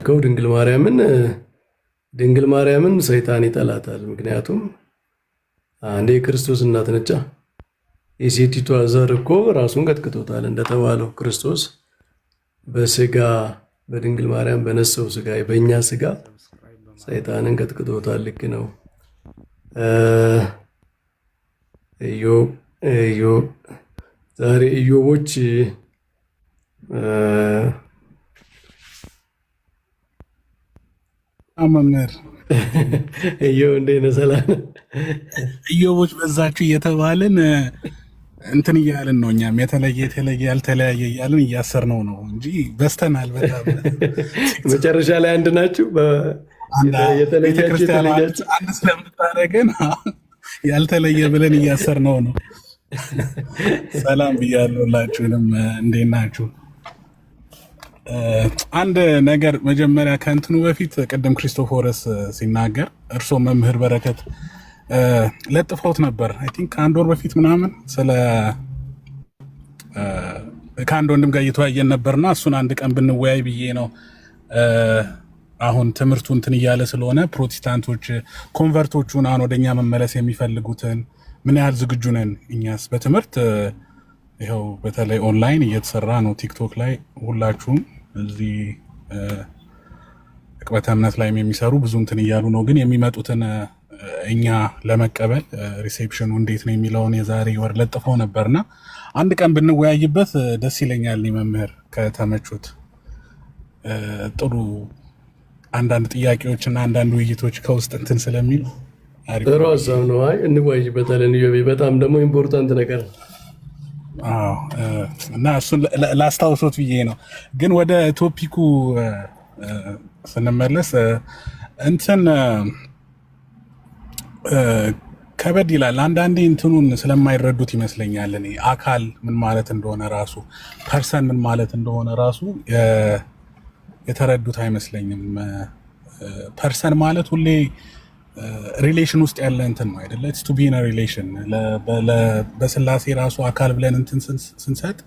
እንዳልከው ድንግል ማርያምን ሰይጣን ይጠላታል። ምክንያቱም አንዴ የክርስቶስ እናት ነቻ። የሴቲቷ ዘር እኮ ራሱን ቀጥቅጦታል። እንደተባለው ክርስቶስ በስጋ በድንግል ማርያም በነሰው ስጋ በእኛ ስጋ ሰይጣንን ቀጥቅጦታል። ልክ ነው። ኢዮብ ዛሬ ኢዮቦች መምህር ኢዮብ እንዴት ነህ? ሰላም ኢዮቦች በዛችሁ እየተባልን እንትን እያልን ነው። እኛም የተለየ ያልተለያየ እያልን እያሰርነው ነው እንጂ በስተናል በጣም። መጨረሻ ላይ አንድ ናችሁ። ቤተክርስቲያን አንድ ስለምታደርገን ያልተለየ ብለን እያሰርነው ነው። ሰላም ብያለሁ ሁላችሁንም፣ እንዴት ናችሁ? አንድ ነገር መጀመሪያ ከእንትኑ በፊት ቅድም ክሪስቶፎረስ ሲናገር እርሶ መምህር በረከት ለጥፈውት ነበር። አይ ቲንክ ከአንድ ወር በፊት ምናምን ከአንድ ወንድም ጋር እየተወያየን ነበርና እሱን አንድ ቀን ብንወያይ ብዬ ነው። አሁን ትምህርቱ እንትን እያለ ስለሆነ ፕሮቴስታንቶች ኮንቨርቶቹን አሁን ወደኛ መመለስ የሚፈልጉትን ምን ያህል ዝግጁ ነን እኛስ በትምህርት ይኸው በተለይ ኦንላይን እየተሰራ ነው። ቲክቶክ ላይ ሁላችሁም እዚህ ዕቅበተ እምነት ላይ የሚሰሩ ብዙ እንትን እያሉ ነው። ግን የሚመጡትን እኛ ለመቀበል ሪሴፕሽኑ እንዴት ነው የሚለውን የዛሬ ወር ለጥፈው ነበርና አንድ ቀን ብንወያይበት ደስ ይለኛል። መምህር ከተመቹት ጥሩ አንዳንድ ጥያቄዎችና አንዳንድ ውይይቶች ከውስጥ እንትን ስለሚሉ ጥሩ ሀሳብ ነው። አይ እንወያይበታለን። በጣም ደግሞ ኢምፖርታንት ነገር ነው እና እሱን ላስታውሶት ብዬ ነው። ግን ወደ ቶፒኩ ስንመለስ እንትን ከበድ ይላል። አንዳንዴ እንትኑን ስለማይረዱት ይመስለኛል እኔ አካል ምን ማለት እንደሆነ ራሱ ፐርሰን ምን ማለት እንደሆነ ራሱ የተረዱት አይመስለኝም። ፐርሰን ማለት ሁሌ ሪሌሽን ውስጥ ያለ እንትን ነው አይደለ? ኢትስ ቱ ቢ ኢን አ ሪሌሽን። በስላሴ ራሱ አካል ብለን እንትን ስንሰጥ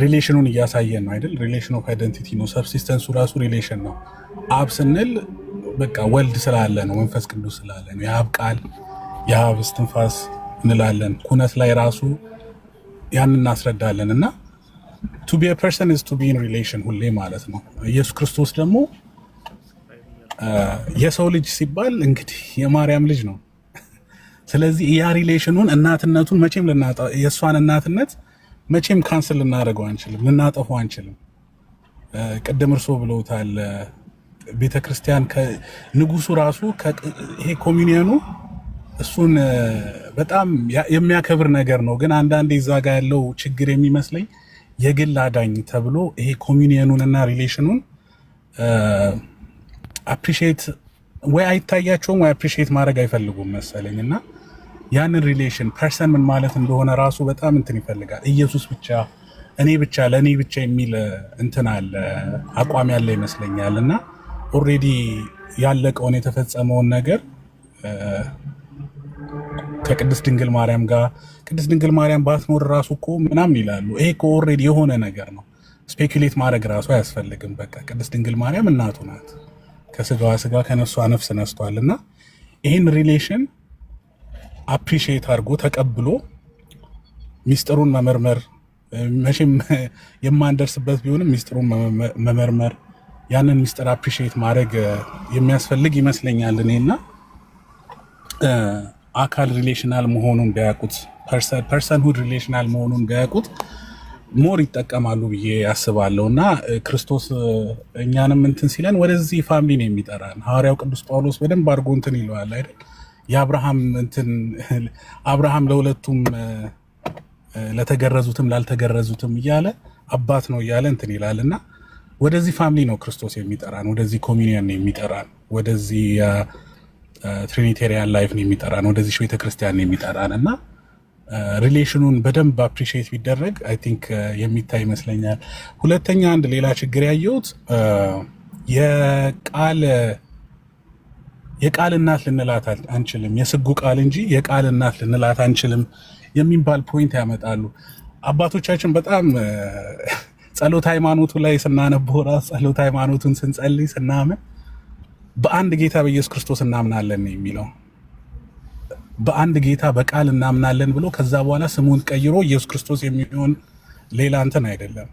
ሪሌሽኑን እያሳየን ነው አይደል? ሪሌሽን ኦፍ አይደንቲቲ ነው። ሰብሲስተንሱ ራሱ ሪሌሽን ነው። አብ ስንል በቃ ወልድ ስላለ ነው፣ መንፈስ ቅዱስ ስላለ ነው። የአብ ቃል የአብ እስትንፋስ እንላለን። ኩነት ላይ ራሱ ያን እናስረዳለን። እና ቱ ቢ አ ፐርሰን ኢዝ ቱ ቢ ኢን ሪሌሽን ሁሌ ማለት ነው። ኢየሱስ ክርስቶስ ደግሞ የሰው ልጅ ሲባል እንግዲህ የማርያም ልጅ ነው። ስለዚህ ያ ሪሌሽኑን እናትነቱን መቼም የእሷን እናትነት መቼም ካንስል ልናደርገው አንችልም፣ ልናጠፉ አንችልም። ቅድም እርሶ ብለውታል። ቤተክርስቲያን ንጉሱ ራሱ ይሄ ኮሚኒየኑ እሱን በጣም የሚያከብር ነገር ነው። ግን አንዳንዴ እዛ ጋር ያለው ችግር የሚመስለኝ የግል አዳኝ ተብሎ ይሄ ኮሚኒየኑን እና ሪሌሽኑን አፕሪሺየት ወይ አይታያቸውም ወይ አፕሪሺየት ማድረግ አይፈልጉም መሰለኝ። እና ያንን ሪሌሽን ፐርሰን ምን ማለት እንደሆነ ራሱ በጣም እንትን ይፈልጋል። ኢየሱስ ብቻ እኔ ብቻ ለእኔ ብቻ የሚል እንትን አለ፣ አቋም ያለ ይመስለኛል። እና ኦልሬዲ ያለቀውን የተፈጸመውን ነገር ከቅድስት ድንግል ማርያም ጋር ቅድስት ድንግል ማርያም ባትኖር ራሱ እኮ ምናምን ይላሉ። ይሄ እኮ ኦልሬዲ የሆነ ነገር ነው። ስፔኩሌት ማድረግ ራሱ አያስፈልግም። በቃ ቅድስት ድንግል ማርያም እናቱ ናት። ከስጋዋ ስጋ ከነሷ ነፍስ ነስቷል። እና ይህን ሪሌሽን አፕሪሺየት አድርጎ ተቀብሎ ሚስጥሩን መመርመር መቼም የማንደርስበት ቢሆንም ሚስጥሩን መመርመር ያንን ሚስጥር አፕሪሺየት ማድረግ የሚያስፈልግ ይመስለኛል። እኔና አካል ሪሌሽናል መሆኑን ቢያውቁት ፐርሰንሁድ ሪሌሽናል መሆኑን ቢያውቁት ሞር ይጠቀማሉ ብዬ ያስባለሁ። እና ክርስቶስ እኛንም እንትን ሲለን ወደዚህ ፋሚሊ ነው የሚጠራን። ሐዋርያው ቅዱስ ጳውሎስ በደንብ አድርጎ እንትን ይለዋል አይደል? የአብርሃም እንትን አብርሃም ለሁለቱም ለተገረዙትም ላልተገረዙትም እያለ አባት ነው እያለ እንትን ይላል። እና ወደዚህ ፋሚሊ ነው ክርስቶስ የሚጠራን፣ ወደዚህ ኮሚኒየን ነው የሚጠራን፣ ወደዚህ ትሪኒቴሪያን ላይፍ ነው የሚጠራን፣ ወደዚህ ቤተክርስቲያን ነው የሚጠራን። እና ሪሌሽኑን በደንብ አፕሪሺየት ቢደረግ አይ ቲንክ የሚታይ ይመስለኛል። ሁለተኛ አንድ ሌላ ችግር ያየሁት የቃል እናት ልንላት አንችልም፣ የስጉ ቃል እንጂ የቃል እናት ልንላት አንችልም የሚባል ፖይንት ያመጣሉ አባቶቻችን። በጣም ጸሎት ሃይማኖቱ ላይ ስናነበው ራሱ ጸሎት ሃይማኖቱን ስንጸልይ ስናምን በአንድ ጌታ በኢየሱስ ክርስቶስ እናምናለን ነው የሚለው። በአንድ ጌታ በቃል እናምናለን ብሎ ከዛ በኋላ ስሙን ቀይሮ ኢየሱስ ክርስቶስ የሚሆን ሌላ እንትን አይደለም።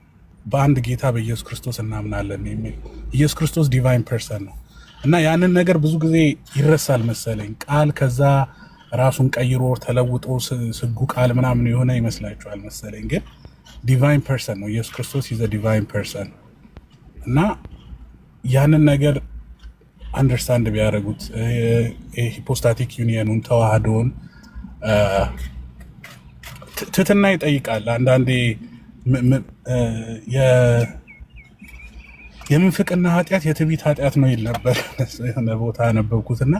በአንድ ጌታ በኢየሱስ ክርስቶስ እናምናለን የሚል ኢየሱስ ክርስቶስ ዲቫይን ፐርሰን ነው እና ያንን ነገር ብዙ ጊዜ ይረሳል መሰለኝ። ቃል ከዛ ራሱን ቀይሮ ተለውጦ ስጉ ቃል ምናምን የሆነ ይመስላችኋል መሰለኝ። ግን ዲቫይን ፐርሰን ነው ኢየሱስ ክርስቶስ። ኢዝ ዲቫይን ፐርሰን እና ያንን ነገር አንደርስታንድ ቢያደርጉት ሂፖስታቲክ ዩኒየኑን ተዋህዶን ትትና ይጠይቃል። አንዳንዴ የምንፍቅና ኃጢአት የትዕቢት ኃጢአት ነው ይል ነበር የሆነ ቦታ ያነበብኩትና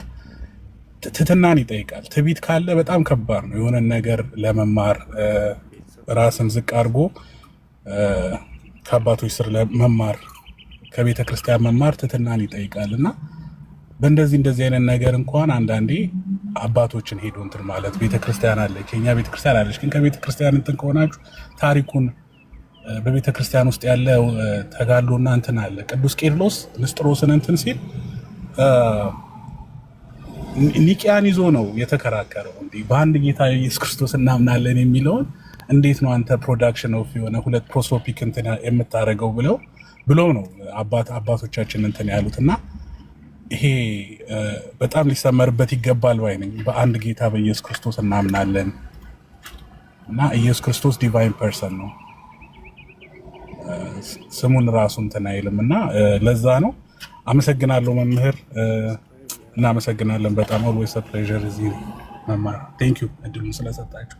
ትትናን ይጠይቃል። ትዕቢት ካለ በጣም ከባድ ነው የሆነን ነገር ለመማር ራስን ዝቅ አድርጎ ከአባቶች ስር ለመማር ከቤተ ክርስቲያን መማር ትትናን ይጠይቃል እና በእንደዚህ አይነት ነገር እንኳን አንዳንዴ አባቶችን ሄዶ እንትን ማለት ቤተክርስቲያን አለች፣ የኛ ቤተክርስቲያን አለች። ግን ከቤተክርስቲያን እንትን ከሆናችሁ ታሪኩን በቤተክርስቲያን ውስጥ ያለ ተጋድሎና እንትን አለ። ቅዱስ ቄርሎስ ንስጥሮስን እንትን ሲል ኒቂያን ይዞ ነው የተከራከረው። እንዲህ በአንድ ጌታ ኢየሱስ ክርስቶስ እናምናለን የሚለውን እንዴት ነው አንተ ፕሮዳክሽን ኦፍ የሆነ ሁለት ፕሮሶፒክ እንትን የምታደርገው ብለው ነው አባቶቻችን እንትን ያሉትና ይሄ በጣም ሊሰመርበት ይገባል ባይ ነኝ። በአንድ ጌታ በኢየሱስ ክርስቶስ እናምናለን እና ኢየሱስ ክርስቶስ ዲቫይን ፐርሰን ነው፣ ስሙን ራሱ እንትን አይልም እና ለዛ ነው። አመሰግናለሁ መምህር፣ እናመሰግናለን በጣም ኦልዌይስ ፕሌዠር እዚህ መማር። ቴንክ ዩ እድሉን ስለሰጣችሁ።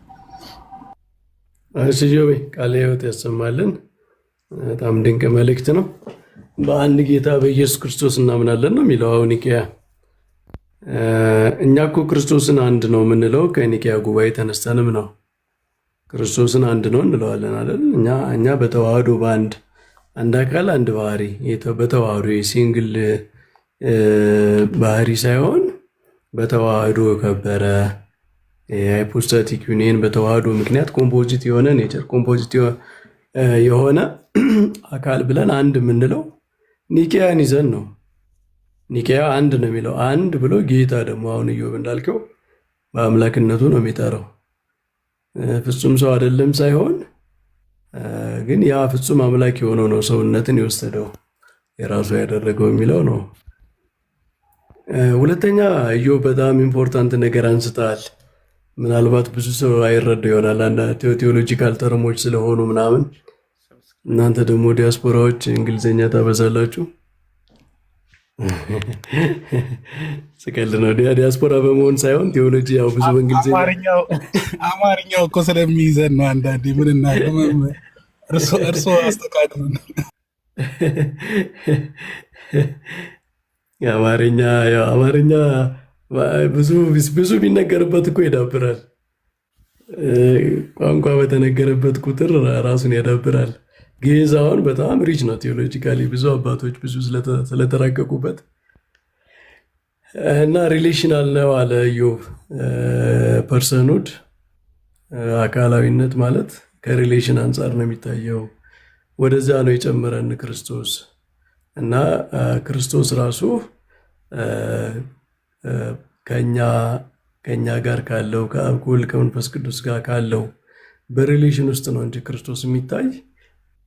እሺ ጆቤ ቃለ ሕይወት ያሰማልን። በጣም ድንቅ መልእክት ነው። በአንድ ጌታ በኢየሱስ ክርስቶስ እናምናለን ነው የሚለው። አሁን ኒቂያ እኛ እኮ ክርስቶስን አንድ ነው የምንለው ከኒቂያ ጉባኤ ተነስተንም ነው። ክርስቶስን አንድ ነው እንለዋለን አይደል? እኛ በተዋህዶ በአንድ አካል አንድ ባህሪ በተዋህዶ ሲንግል ባህሪ ሳይሆን በተዋህዶ ከበረ ሃይፖስታቲክ ዩኒየን በተዋህዶ ምክንያት ኮምፖዚት የሆነ ኔቸር ኮምፖዚት የሆነ አካል ብለን አንድ የምንለው ኒቂያን ይዘን ነው። ኒቂያ አንድ ነው የሚለው አንድ ብሎ ጌታ ደግሞ አሁን ኢዮብ እንዳልከው በአምላክነቱ ነው የሚጠራው። ፍጹም ሰው አይደለም ሳይሆን ግን ያ ፍጹም አምላክ የሆነው ነው ሰውነትን የወሰደው የራሱ ያደረገው የሚለው ነው። ሁለተኛ ኢዮብ በጣም ኢምፖርታንት ነገር አንስተሃል። ምናልባት ብዙ ሰው አይረዳው ይሆናል አንዳንድ ቴዎሎጂካል ተርሞች ስለሆኑ ምናምን። እናንተ ደግሞ ዲያስፖራዎች እንግሊዝኛ ታበዛላችሁ። ስቀል ነው ዲያስፖራ በመሆን ሳይሆን ቴዎሎጂ ያው ብዙ በእንግሊዝኛ አማርኛው እኮ ስለሚይዘን ነው። አንዳንዴ ምን እናገም እርሶ አስተካክሉ። አማርኛ ብዙ ቢነገርበት እኮ ይዳብራል። ቋንቋ በተነገረበት ቁጥር ራሱን ያዳብራል። ግዕዝ አሁን በጣም ሪች ነው ቴዎሎጂካሊ ብዙ አባቶች ብዙ ስለተራቀቁበት እና ሪሌሽናል ነው አለ ኢዮብ። ፐርሰኑድ አካላዊነት ማለት ከሪሌሽን አንጻር ነው የሚታየው። ወደዚያ ነው የጨመረን ክርስቶስ እና ክርስቶስ ራሱ ከኛ ጋር ካለው ከአብ ከወልድ ከመንፈስ ቅዱስ ጋር ካለው በሪሌሽን ውስጥ ነው እንጂ ክርስቶስ የሚታይ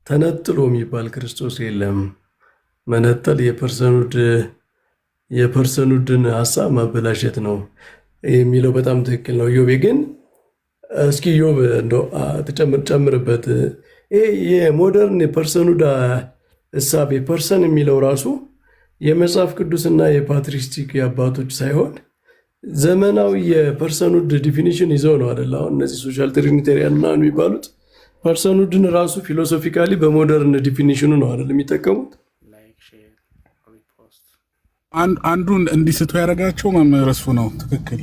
ተነጥሎ የሚባል ክርስቶስ የለም። መነጠል የፐርሰኑድን ሀሳብ ማበላሸት ነው የሚለው በጣም ትክክል ነው። ኢዮቤ ግን እስኪ ኢዮብ እንደው ጨምርበት። ይሄ የሞደርን ፐርሰኑድ እሳቤ ፐርሰን የሚለው ራሱ የመጽሐፍ ቅዱስና የፓትሪስቲክ የአባቶች ሳይሆን ዘመናዊ የፐርሰኑድ ዲፊኒሽን ይዘው ነው አይደል? አሁን እነዚህ ሶሻል ትሪኒቴሪያን ምናምን የሚባሉት ፐርሰኑድን ራሱ ፊሎሶፊካሊ በሞደርን ዲፊኒሽኑ ነው አይደል የሚጠቀሙት። አንዱን እንዲስቱ ያደረጋቸው መምህር እሱ ነው። ትክክል።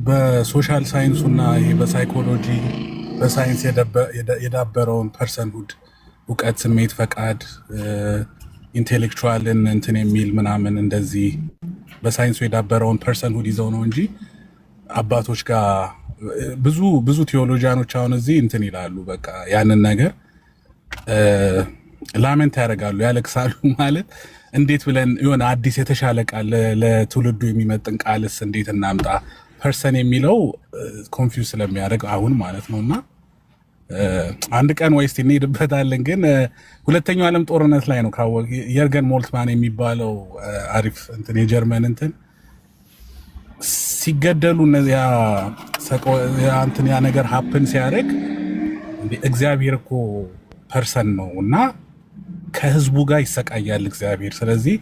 በሶሻል ሳይንሱና ይሄ በሳይኮሎጂ በሳይንስ የዳበረውን ፐርሰንሁድ እውቀት፣ ስሜት፣ ፈቃድ ኢንቴሌክቹዋልን እንትን የሚል ምናምን እንደዚህ በሳይንሱ የዳበረውን ፐርሰንሁድ ይዘው ነው እንጂ አባቶች ጋር ብዙ ቴዎሎጂያኖች አሁን እዚህ እንትን ይላሉ። በቃ ያንን ነገር ላመንት ያደርጋሉ፣ ያለቅሳሉ። ማለት እንዴት ብለን የሆነ አዲስ የተሻለ ቃል ለትውልዱ የሚመጥን ቃልስ እንዴት እናምጣ? ፐርሰን የሚለው ኮንፊውዝ ስለሚያደርግ አሁን ማለት ነው። እና አንድ ቀን ወይስ እንሄድበታለን። ግን ሁለተኛው ዓለም ጦርነት ላይ ነው ካወቅ የርገን ሞልትማን የሚባለው አሪፍ እንትን የጀርመን እንትን ሲገደሉ እነዚያ እንትን ያ ነገር ሀፕን ሲያደርግ እግዚአብሔር እኮ ፐርሰን ነው እና ከህዝቡ ጋር ይሰቃያል እግዚአብሔር። ስለዚህ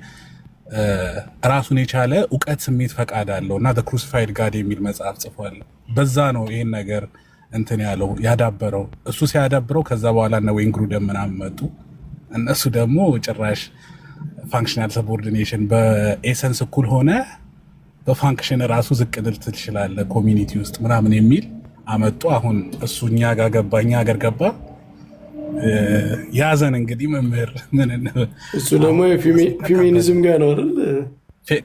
ራሱን የቻለ እውቀት፣ ስሜት፣ ፈቃድ አለው እና ዘ ክሩሲፋይድ ጋድ የሚል መጽሐፍ ጽፏል። በዛ ነው ይሄን ነገር እንትን ያለው ያዳበረው። እሱ ሲያዳብረው ከዛ በኋላ እነ ዌይን ግሩደን ምናምን መጡ። እነሱ ደግሞ ጭራሽ ፋንክሽናል ሰቦርዲኔሽን በኤሰንስ እኩል ሆነ በፋንክሽን ራሱ ዝቅ ልል ትችላለህ ኮሚኒቲ ውስጥ ምናምን የሚል አመጡ። አሁን እሱ እኛ ጋር ገባ፣ እኛ ሀገር ገባ። ያዘን እንግዲህ መምህር ምን እሱ ደግሞ ፌሚኒዝም ጋር ነው አይደል?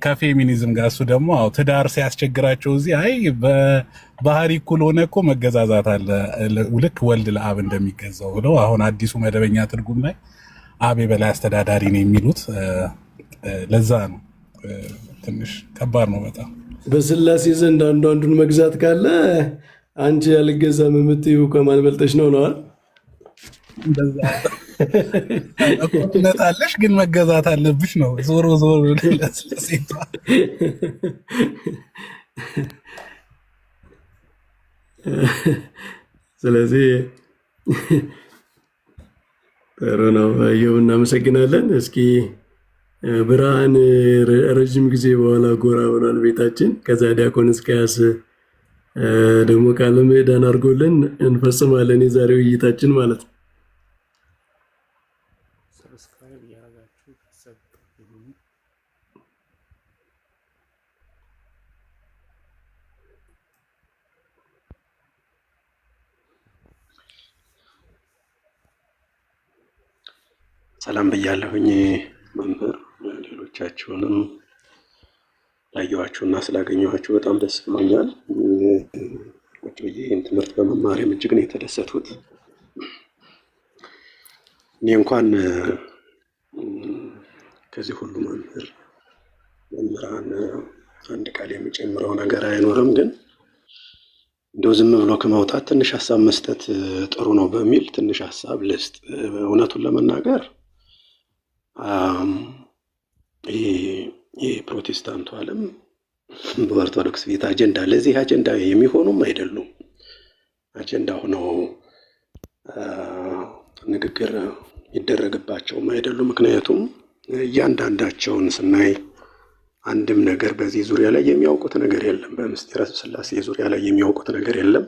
ከፌሚኒዝም ጋር እሱ ደግሞ ትዳር ሲያስቸግራቸው እዚህ አይ በባህሪ እኩል ሆነ እኮ መገዛዛት አለ ልክ ወልድ ለአብ እንደሚገዛው ብለው አሁን አዲሱ መደበኛ ትርጉም ላይ አብ የበላይ አስተዳዳሪ ነው የሚሉት። ለዛ ነው ትንሽ ከባድ ነው በጣም። በስላሴ ዘንድ አንዱን መግዛት ካለ አንቺ ያልገዛም የምትይው ከማን በልጠሽ ነው ነዋል? እንደዛ እኩልነት አለሽ ግን መገዛት አለብሽ ነው ዞሮ ዞሮ ለሴቷ። ስለዚህ ጥሩ ነው። አየው፣ እናመሰግናለን። እስኪ ብርሃን ረዥም ጊዜ በኋላ ጎራ ብሏል ቤታችን። ከዛ ዲያቆን እስኪያስ ደግሞ ቃለ ምዕዳን አድርጎልን እንፈጽማለን የዛሬው ውይይታችን ማለት ነው። ሰላም ብያለሁኝ መምህር፣ ሌሎቻችሁንም ላየኋችሁና ስላገኘኋችሁ በጣም ደስ ብሎኛል። ቁጭ ብዬ ይህን ትምህርት በመማሪያም እጅግ ነው የተደሰትኩት። እኔ እንኳን ከዚህ ሁሉ መምህራን አንድ ቃል የሚጨምረው ነገር አይኖርም፣ ግን እንደው ዝም ብሎ ከማውጣት ትንሽ ሀሳብ መስጠት ጥሩ ነው በሚል ትንሽ ሀሳብ ልስጥ። እውነቱን ለመናገር የፕሮቴስታንቱ ዓለም በኦርቶዶክስ ቤት አጀንዳ ለዚህ አጀንዳ የሚሆኑም አይደሉም። አጀንዳ ሆነው ንግግር ይደረግባቸውም አይደሉም። ምክንያቱም እያንዳንዳቸውን ስናይ አንድም ነገር በዚህ ዙሪያ ላይ የሚያውቁት ነገር የለም። በምስጢረ ሥላሴ ዙሪያ ላይ የሚያውቁት ነገር የለም።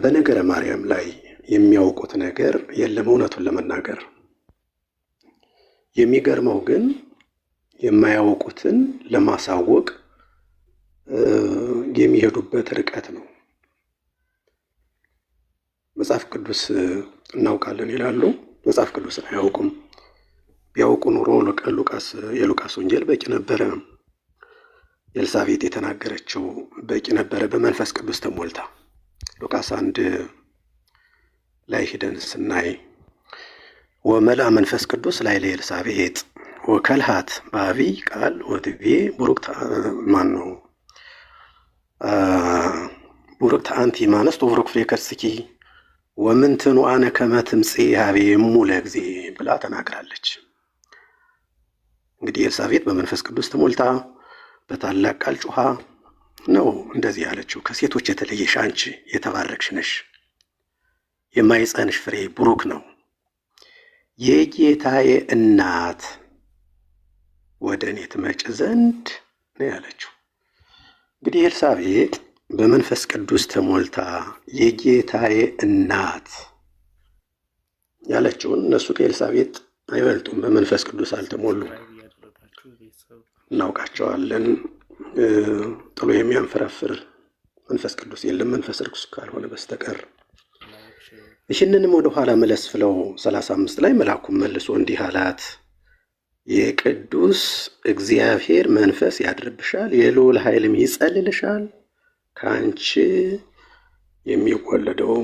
በነገረ ማርያም ላይ የሚያውቁት ነገር የለም። እውነቱን ለመናገር የሚገርመው ግን የማያውቁትን ለማሳወቅ የሚሄዱበት ርቀት ነው። መጽሐፍ ቅዱስ እናውቃለን ይላሉ፣ መጽሐፍ ቅዱስን አያውቁም። ቢያውቁ ኑሮ የሉቃስ ወንጌል በቂ ነበረ። ኤልሳቤጥ የተናገረችው በቂ ነበረ፣ በመንፈስ ቅዱስ ተሞልታ። ሉቃስ 1 ላይ ሄደን ስናይ ወመላ መንፈስ ቅዱስ ላይ ለኤልሳቤጥ ወከልሃት በአቢይ ቃል ወትቤ ቡሩክት አንቲ እምአንስት ወቡሩክ ፍሬ ከርስኪ ወምንትኑ አነ ከመ ትምጽእ ኀቤ እሙ ለእግዚእ ብላ ተናግራለች። እንግዲህ ኤልሳቤጥ በመንፈስ ቅዱስ ተሞልታ በታላቅ ቃል ጮኻ ነው እንደዚህ ያለችው። ከሴቶች የተለየሽ አንቺ የተባረክሽ ነሽ፣ የማኅፀንሽ ፍሬ ቡሩክ ነው፣ የጌታዬ እናት ወደ እኔ ትመጭ ዘንድ ነው ያለችው። እንግዲህ ኤልሳቤጥ በመንፈስ ቅዱስ ተሞልታ የጌታዬ እናት ያለችውን እነሱ ከኤልሳቤጥ አይበልጡም። በመንፈስ ቅዱስ አልተሞሉም፣ እናውቃቸዋለን። ጥሎ የሚያንፈራፍር መንፈስ ቅዱስ የለም መንፈስ ርኩስ ካልሆነ በስተቀር። ይህንንም ወደ ኋላ መለስ ብለው 35 ላይ መልአኩም መልሶ እንዲህ አላት፣ የቅዱስ እግዚአብሔር መንፈስ ያድርብሻል፣ የልዑል ኃይልም ይጸልልሻል። ከአንቺ የሚወለደው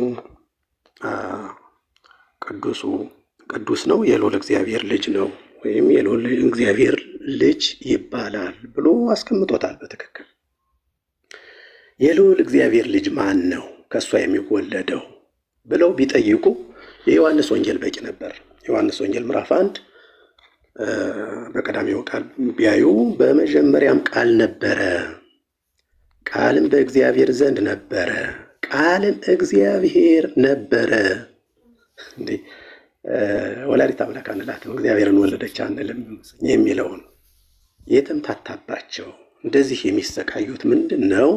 ቅዱሱ ቅዱስ ነው፣ የልዑል እግዚአብሔር ልጅ ነው ወይም የልዑል እግዚአብሔር ልጅ ይባላል ብሎ አስቀምጦታል በትክክል። የልዑል እግዚአብሔር ልጅ ማን ነው ከእሷ የሚወለደው ብለው ቢጠይቁ የዮሐንስ ወንጌል በቂ ነበር። ዮሐንስ ወንጌል ምዕራፍ 1 በቀዳሚው ቃል ቢያዩ በመጀመሪያም ቃል ነበረ፣ ቃልም በእግዚአብሔር ዘንድ ነበረ፣ ቃልም እግዚአብሔር ነበረ። እንዴ ወላዲተ አምላክ አንላትም፣ እግዚአብሔርን ወለደች አንልም የሚለውን የተምታታባቸው እንደዚህ የሚሰቃዩት ምንድን ነው?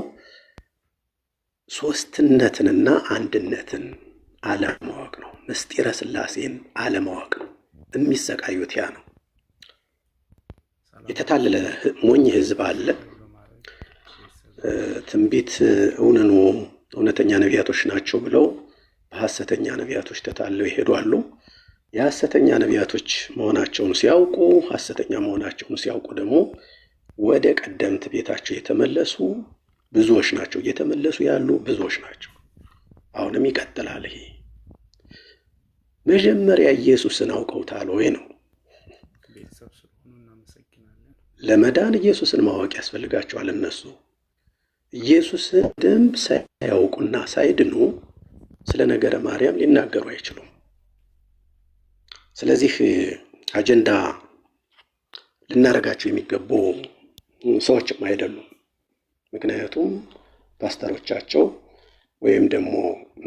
ሶስትነትንና አንድነትን አለማወቅ ነው። ምስጢረ ሥላሴን አለማወቅ ነው። የሚሰቃዩት ያ ነው። የተታለለ ሞኝ ሕዝብ አለ። ትንቢት እውነኑ እውነተኛ ነቢያቶች ናቸው ብለው በሐሰተኛ ነቢያቶች ተታለው ይሄዳሉ። የሐሰተኛ ነቢያቶች መሆናቸውን ሲያውቁ ሐሰተኛ መሆናቸውን ሲያውቁ ደግሞ ወደ ቀደምት ቤታቸው የተመለሱ ብዙዎች ናቸው። እየተመለሱ ያሉ ብዙዎች ናቸው። አሁንም ይቀጥላል። ይሄ መጀመሪያ ኢየሱስን አውቀውታል ወይ ነው። ለመዳን ኢየሱስን ማወቅ ያስፈልጋቸዋል። እነሱ ኢየሱስን ደንብ ሳያውቁና ሳይድኑ ስለ ነገረ ማርያም ሊናገሩ አይችሉም። ስለዚህ አጀንዳ ልናደርጋቸው የሚገቡ ሰዎችም አይደሉም። ምክንያቱም ፓስተሮቻቸው ወይም ደግሞ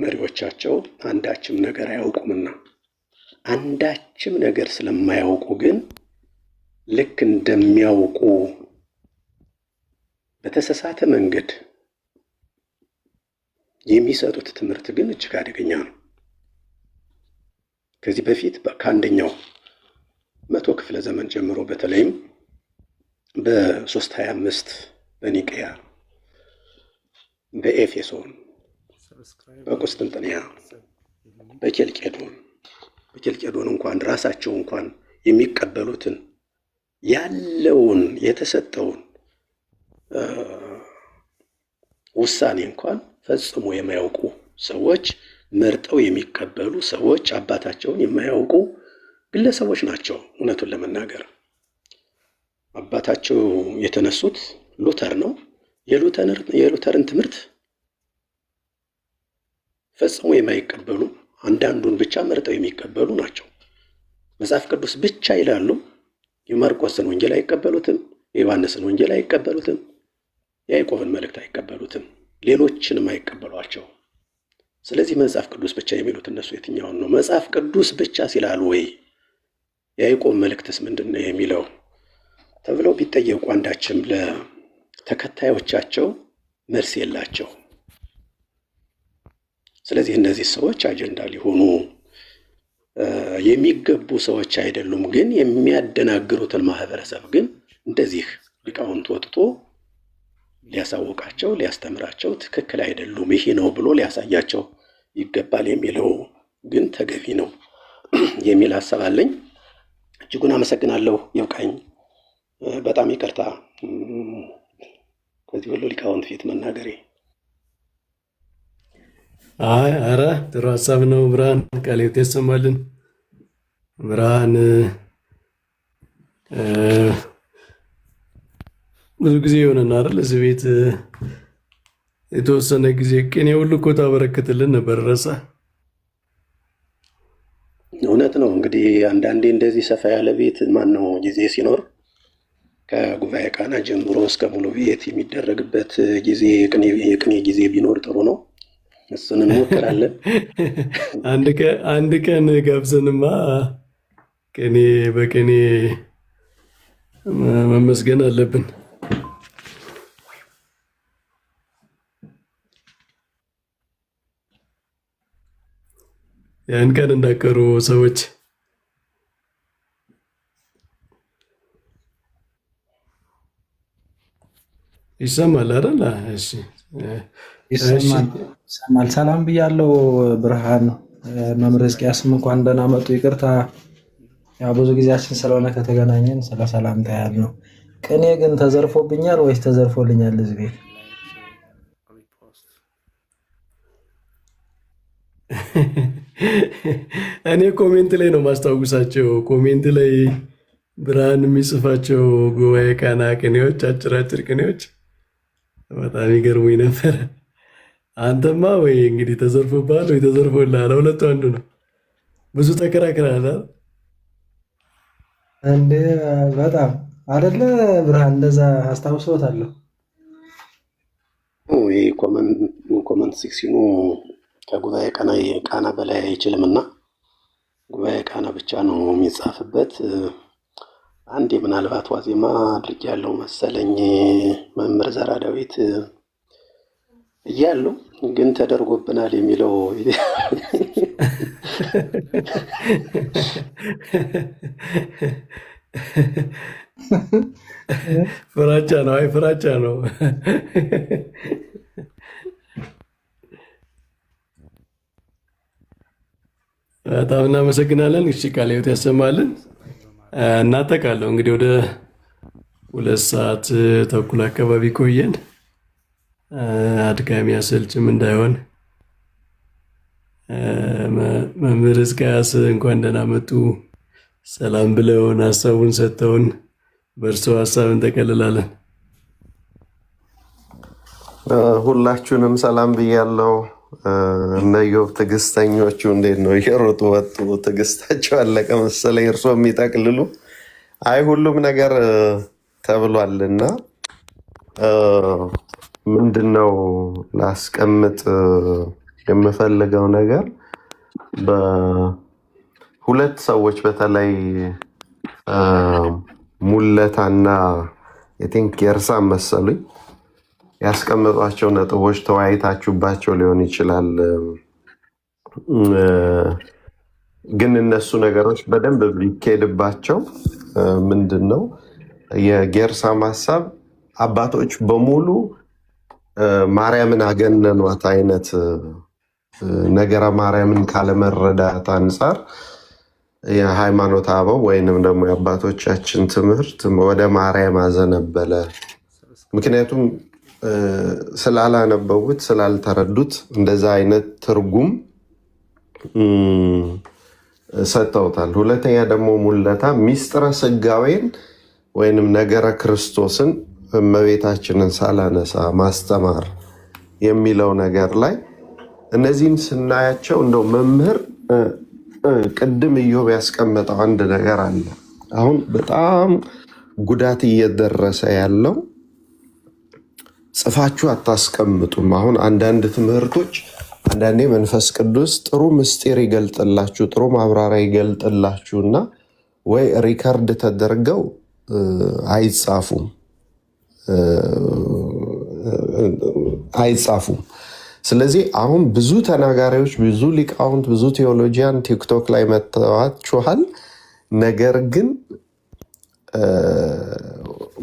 መሪዎቻቸው አንዳችም ነገር አያውቁምና፣ አንዳችም ነገር ስለማያውቁ ግን ልክ እንደሚያውቁ በተሳሳተ መንገድ የሚሰጡት ትምህርት ግን እጅግ አደገኛ ነው። ከዚህ በፊት ከአንደኛው 100 ክፍለ ዘመን ጀምሮ በተለይም በ325 በኒቅያ፣ በኤፌሶን፣ በቁስጥንጥንያ፣ በኬልቄዶን እንኳን ራሳቸው እንኳን የሚቀበሉትን ያለውን የተሰጠውን ውሳኔ እንኳን ፈጽሞ የማያውቁ ሰዎች መርጠው የሚቀበሉ ሰዎች አባታቸውን የማያውቁ ግለሰቦች ናቸው። እውነቱን ለመናገር አባታቸው የተነሱት ሉተር ነው። የሉተርን ትምህርት ፈጽሞ የማይቀበሉ አንዳንዱን ብቻ መርጠው የሚቀበሉ ናቸው። መጽሐፍ ቅዱስ ብቻ ይላሉ። የማርቆስን ወንጌል አይቀበሉትም፣ የዮሐንስን ወንጌል አይቀበሉትም፣ የያዕቆብን መልእክት አይቀበሉትም፣ ሌሎችንም አይቀበሏቸው። ስለዚህ መጽሐፍ ቅዱስ ብቻ የሚሉት እነሱ የትኛውን ነው? መጽሐፍ ቅዱስ ብቻ ሲላሉ ወይ የያዕቆብ መልእክትስ ምንድን ነው የሚለው ተብለው ቢጠየቁ አንዳችም ለተከታዮቻቸው መልስ የላቸው። ስለዚህ እነዚህ ሰዎች አጀንዳ ሊሆኑ የሚገቡ ሰዎች አይደሉም። ግን የሚያደናግሩትን ማህበረሰብ ግን እንደዚህ ሊቃውንት ወጥቶ ሊያሳውቃቸው፣ ሊያስተምራቸው ትክክል አይደሉም ይሄ ነው ብሎ ሊያሳያቸው ይገባል የሚለው ግን ተገቢ ነው የሚል ሀሳብ አለኝ። እጅጉን አመሰግናለሁ። ይብቃኝ። በጣም ይቅርታ ከዚህ ሁሉ ሊቃውንት ፊት መናገሬ። ኧረ ጥሩ ሀሳብ ነው። ብርሃን ቃለ ሕይወት ያሰማልን። ብርሃን ብዙ ጊዜ የሆነን አይደል እዚህ ቤት የተወሰነ ጊዜ ቅኔ ሁሉ እኮ ታበረክትልን ነበር። ረሳ? እውነት ነው። እንግዲህ አንዳንዴ እንደዚህ ሰፋ ያለ ቤት ማነው ጊዜ ሲኖር ከጉባኤ ቃና ጀምሮ እስከ ሙሉ ቤት የሚደረግበት ጊዜ የቅኔ ጊዜ ቢኖር ጥሩ ነው። እሱን እንሞክራለን። አንድ ቀን ጋብዘንማ ቅኔ በቅኔ መመስገን አለብን። ያን ቀን እንዳቀሩ ሰዎች ይሰማል አይደል? እሺ ይሰማል። ሰላም ብያለው። ብርሃን መምህር ሕዝቅያስም እንኳን ደህና መጡ። ይቅርታ ያው ብዙ ጊዜያችን ስለሆነ ከተገናኘን ስለ ሰላምታ ያህል ነው። ቅኔ ግን ተዘርፎብኛል ወይስ ተዘርፎልኛል? እዚህ ቤት እኔ ኮሜንት ላይ ነው ማስታውሳቸው። ኮሜንት ላይ ብርሃን የሚጽፋቸው ጉባኤ ቃና ቅኔዎች፣ አጭራጭር ቅኔዎች በጣም ይገርሙኝ ነበረ። አንተማ ወይ እንግዲህ ተዘርፎብሃል ወይ ተዘርፎልሃል፣ ሁለቱ አንዱ ነው። ብዙ ተከራክረሃል እንዴ? በጣም አይደለ ብርሃን፣ እንደዛ አስታውሰውታለሁ። ይህ ኮመንት ሴክሽኑ ከጉባኤ ቃና በላይ አይችልም እና ጉባኤ ቃና ብቻ ነው የሚጻፍበት። አንዴ ምናልባት ዋዜማ አድርጌ ያለው መሰለኝ መምህር ዘራ ዳዊት እያሉ ግን ተደርጎብናል የሚለው ፍራቻ ነው። አይ ፍራቻ ነው። በጣም እናመሰግናለን። እሺ ቃለ ሕይወት ያሰማልን። እናጠቃለሁ እንግዲህ ወደ 2 ሰዓት ተኩል አካባቢ ቆየን። አድካሚ አሰልችም እንዳይሆን መምህር ሕዝቅያስ እንኳን ደህና መጡ ሰላም ብለውን ሀሳቡን ሰጥተውን በእርስዎ ሀሳብ እንጠቀልላለን። ሁላችሁንም ሰላም ብያለሁ። እነ ኢዮብ ትዕግስተኞቹ እንዴት ነው? እየሮጡ ወጡ። ትዕግስታቸው አለቀ መሰለኝ። እርስዎ የሚጠቅልሉ አይ ሁሉም ነገር ተብሏልና ምንድነው ላስቀምጥ የምፈልገው ነገር በሁለት ሰዎች በተለይ ሙለታና የቲንክ የእርሳም መሰሉኝ ያስቀምጧቸው ነጥቦች ተወያይታችሁባቸው ሊሆን ይችላል። ግን እነሱ ነገሮች በደንብ ቢካሄድባቸው ምንድነው የጌርሳም ሀሳብ አባቶች በሙሉ ማርያምን አገነኗት አይነት ነገረ ማርያምን ካለመረዳት አንጻር የሃይማኖት አበው ወይንም ደግሞ የአባቶቻችን ትምህርት ወደ ማርያም አዘነበለ። ምክንያቱም ስላላነበቡት ስላልተረዱት እንደዛ አይነት ትርጉም ሰጥተውታል። ሁለተኛ ደግሞ ሙለታ ሚስጥረ ስጋዌን ወይንም ነገረ ክርስቶስን እመቤታችንን ሳላነሳ ማስተማር የሚለው ነገር ላይ እነዚህን ስናያቸው እንደው መምህር ቅድም ኢዮብ ያስቀመጠው አንድ ነገር አለ። አሁን በጣም ጉዳት እየደረሰ ያለው ጽፋችሁ አታስቀምጡም። አሁን አንዳንድ ትምህርቶች አንዳንዴ መንፈስ ቅዱስ ጥሩ ምስጢር ይገልጥላችሁ፣ ጥሩ ማብራሪያ ይገልጥላችሁና ወይ ሪከርድ ተደርገው አይጻፉም። ስለዚህ አሁን ብዙ ተናጋሪዎች፣ ብዙ ሊቃውንት፣ ብዙ ቴዎሎጂያን ቲክቶክ ላይ መጥተዋችኋል። ነገር ግን